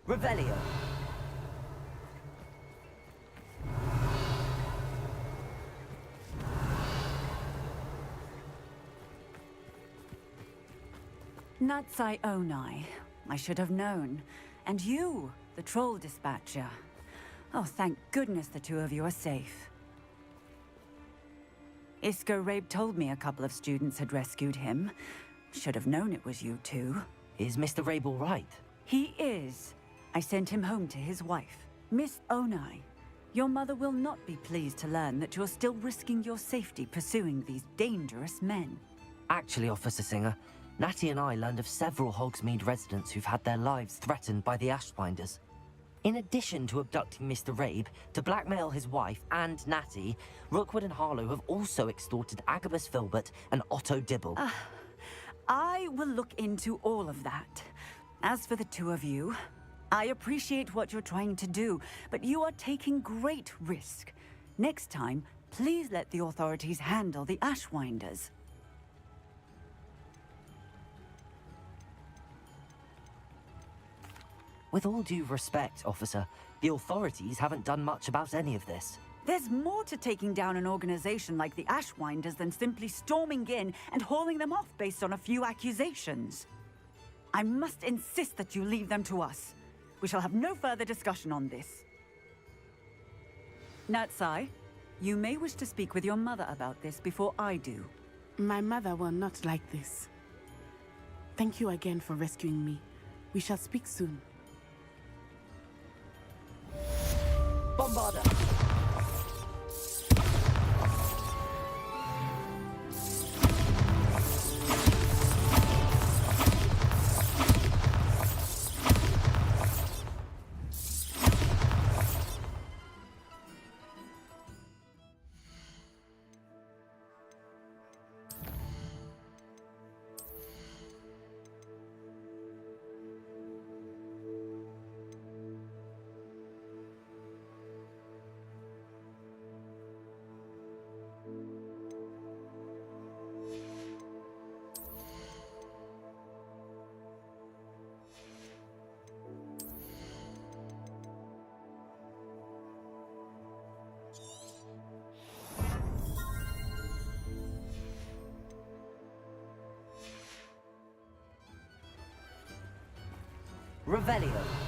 Revelio. Natsai Onai. I should have known. And you, the troll dispatcher. Oh, thank goodness the two of you are safe. Isco Rabe told me a couple of students had rescued him. Should have known it was you two. Is Mr. Rabe all right? He is. I sent him home to his wife. Miss Onai, your mother will not be pleased to learn that you're still risking your safety pursuing these dangerous men. Actually, Officer Singer, Natty and I learned of several Hogsmeade residents who've had their lives threatened by the Ashwinders. In addition to abducting Mr. Rabe, to blackmail his wife and Natty, Rookwood and Harlow have also extorted Agabus Filbert and Otto Dibble. I will look into all of that. As for the two of you, I appreciate what you're trying to do, but you are taking great risk. Next time, please let the authorities handle the Ashwinders. With all due respect, officer, the authorities haven't done much about any of this. There's more to taking down an organization like the Ashwinders than simply storming in and hauling them off based on a few accusations. I must insist that you leave them to us. We shall have no further discussion on this. Natsai, you may wish to speak with your mother about this before I do. My mother will not like this. Thank you again for rescuing me. We shall speak soon. Bombarda. Revelio.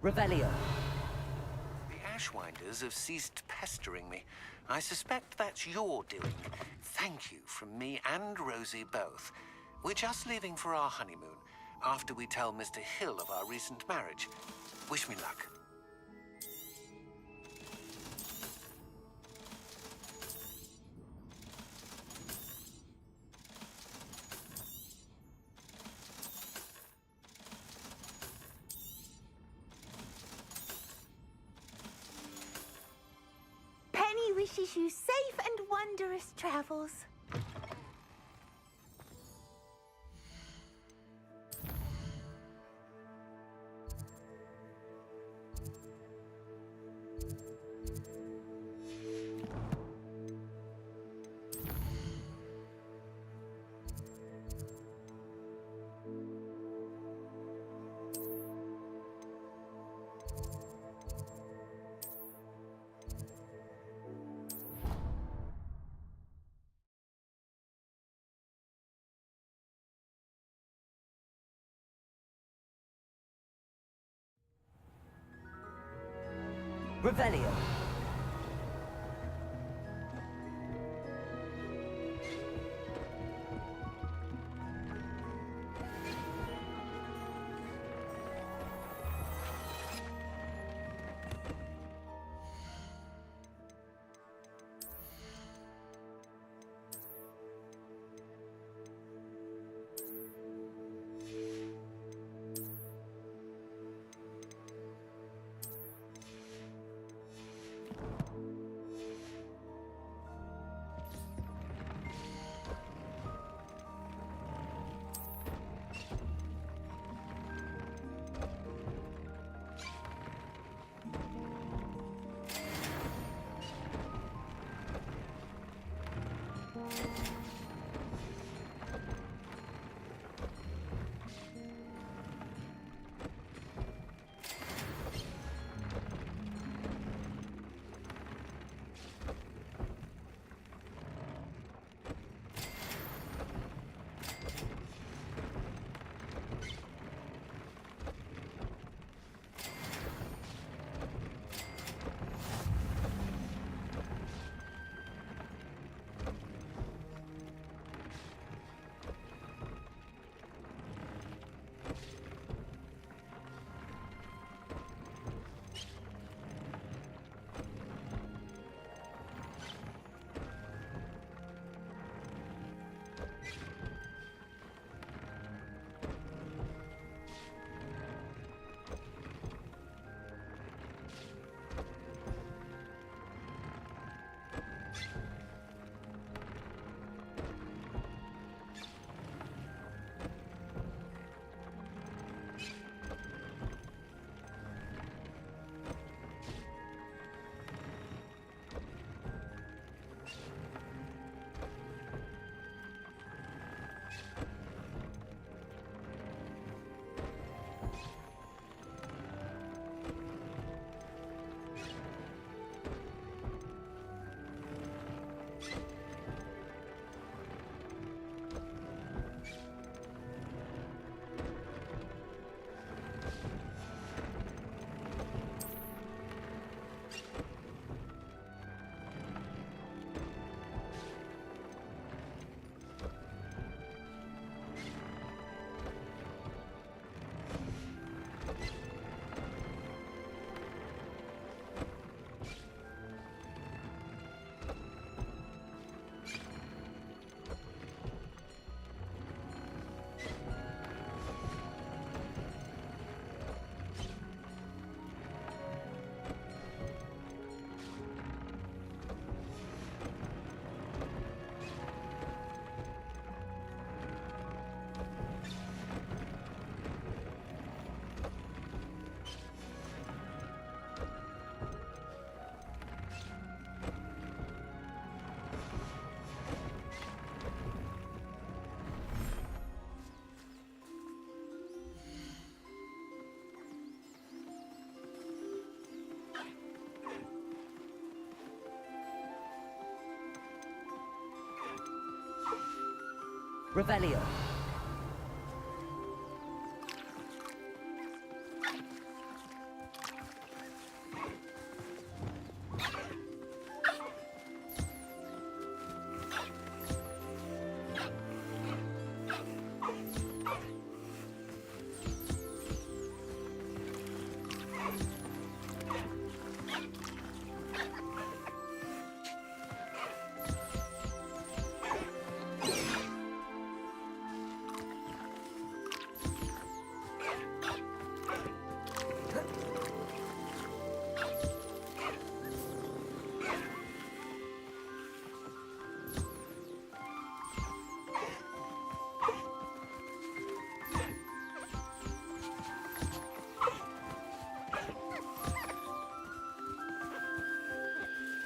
Revelio. The Ashwinders have ceased pestering me. I suspect that's your doing. Thank you from me and Rosie both. We're just leaving for our honeymoon after we tell Mr. Hill of our recent marriage. Wish me luck. Penny wishes you safe and wondrous travels. Revelio. Revelio.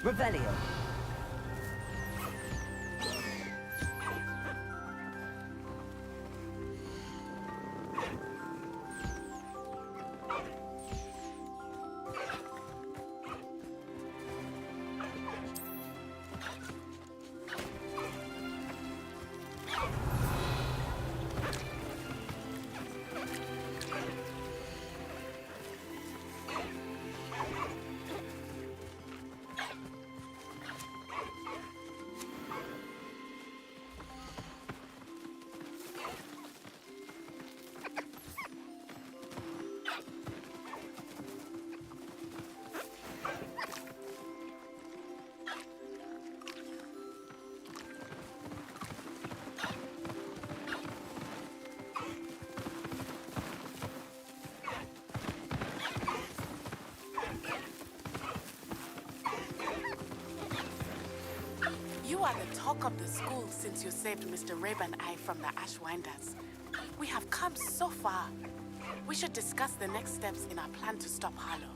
Revelio. You are the talk of the school since you saved Mr. Rabe and I from the Ashwinders. We have come so far. We should discuss the next steps in our plan to stop Harlow.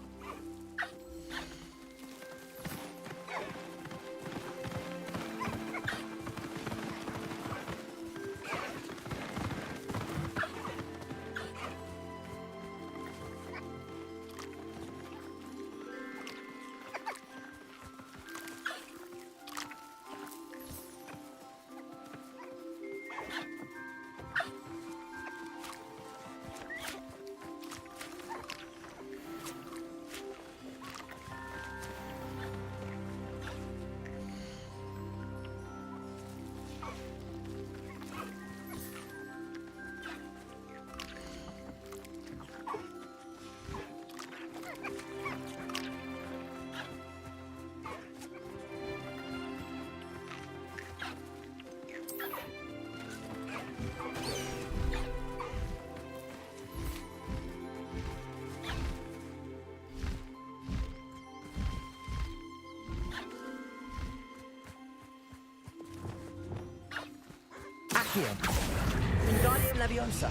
Accio. Wingardium Leviosa.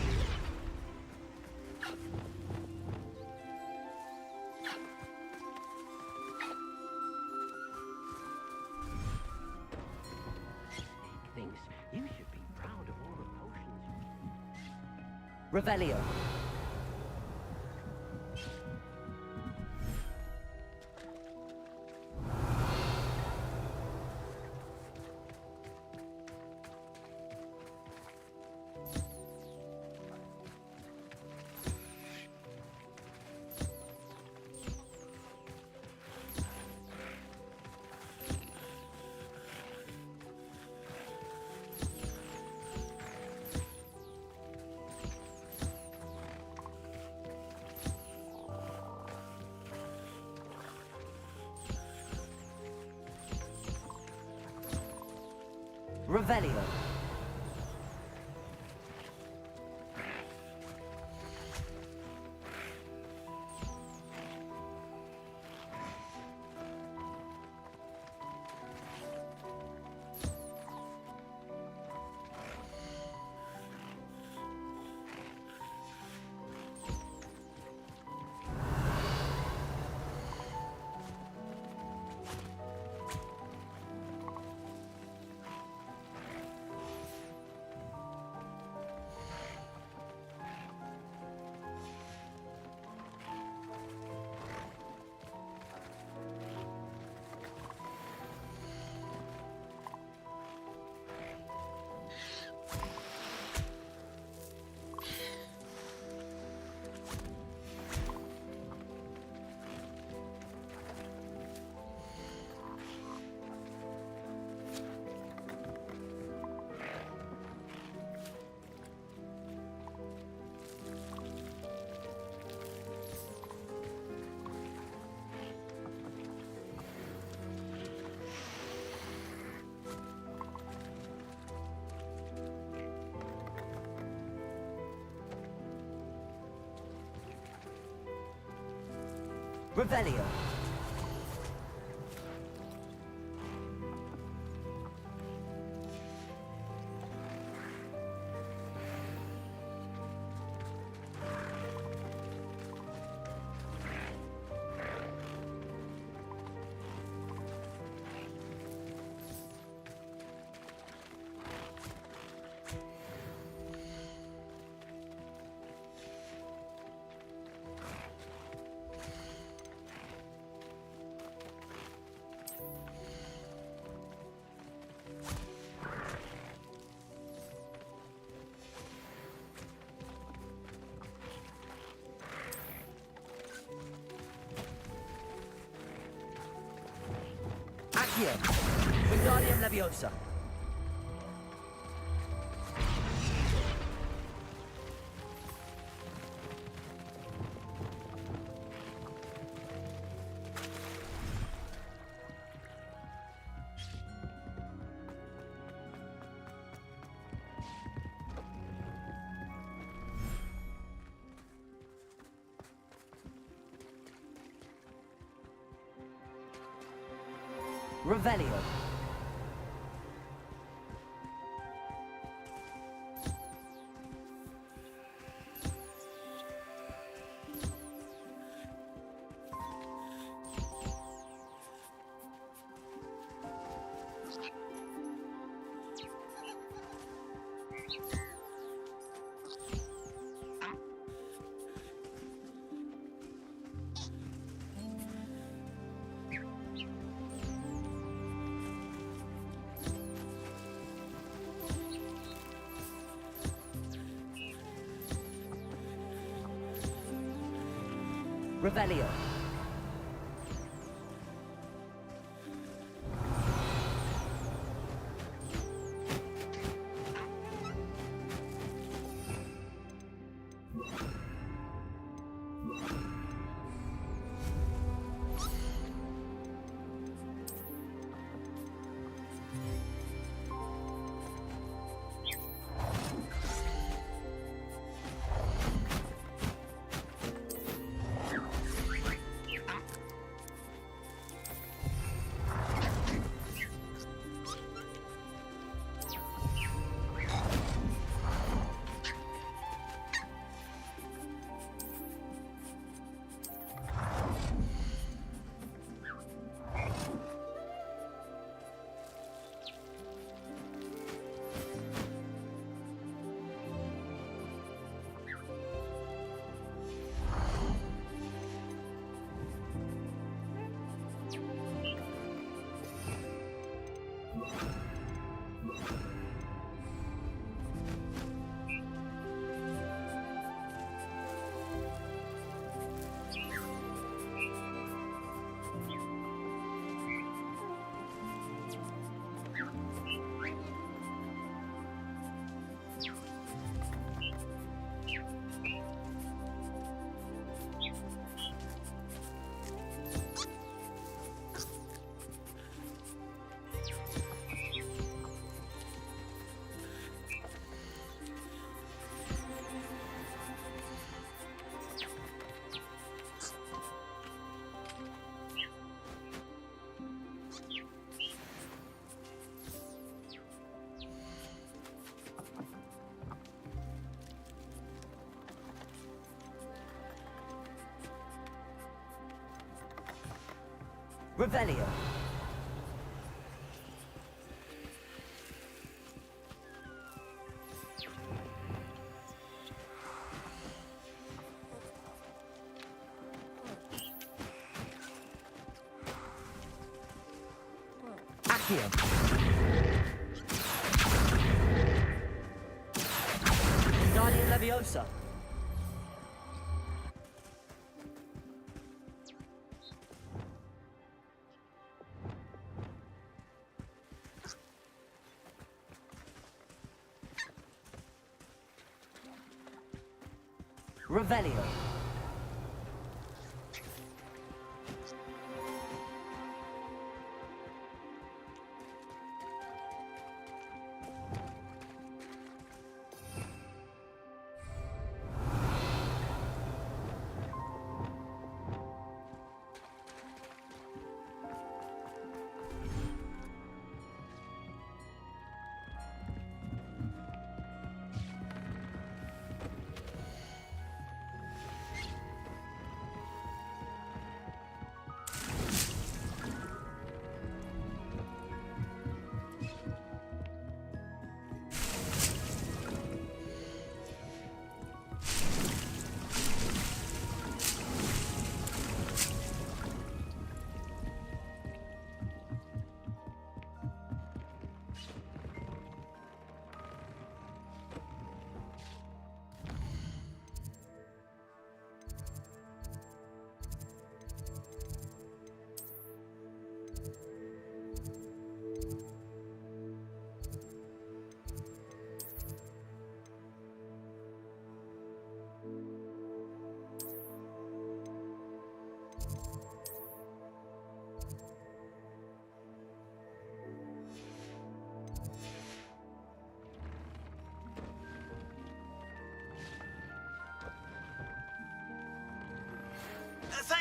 Thinks you should be proud of all the potions. Revelio. Revelio. Revelio. Accio. Wingardium Leviosa. Revelio. Revelio. Revelio. Accio. Wingardium Leviosa. Revelio.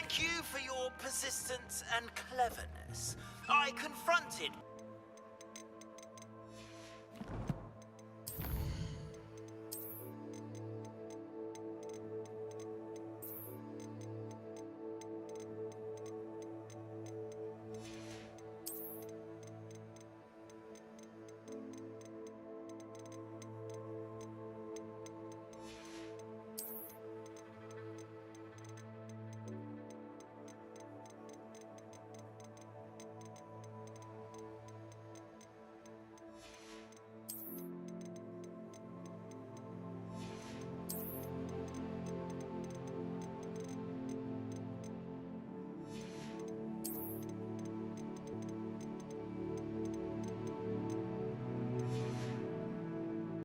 Thank you for your persistence and cleverness. I confronted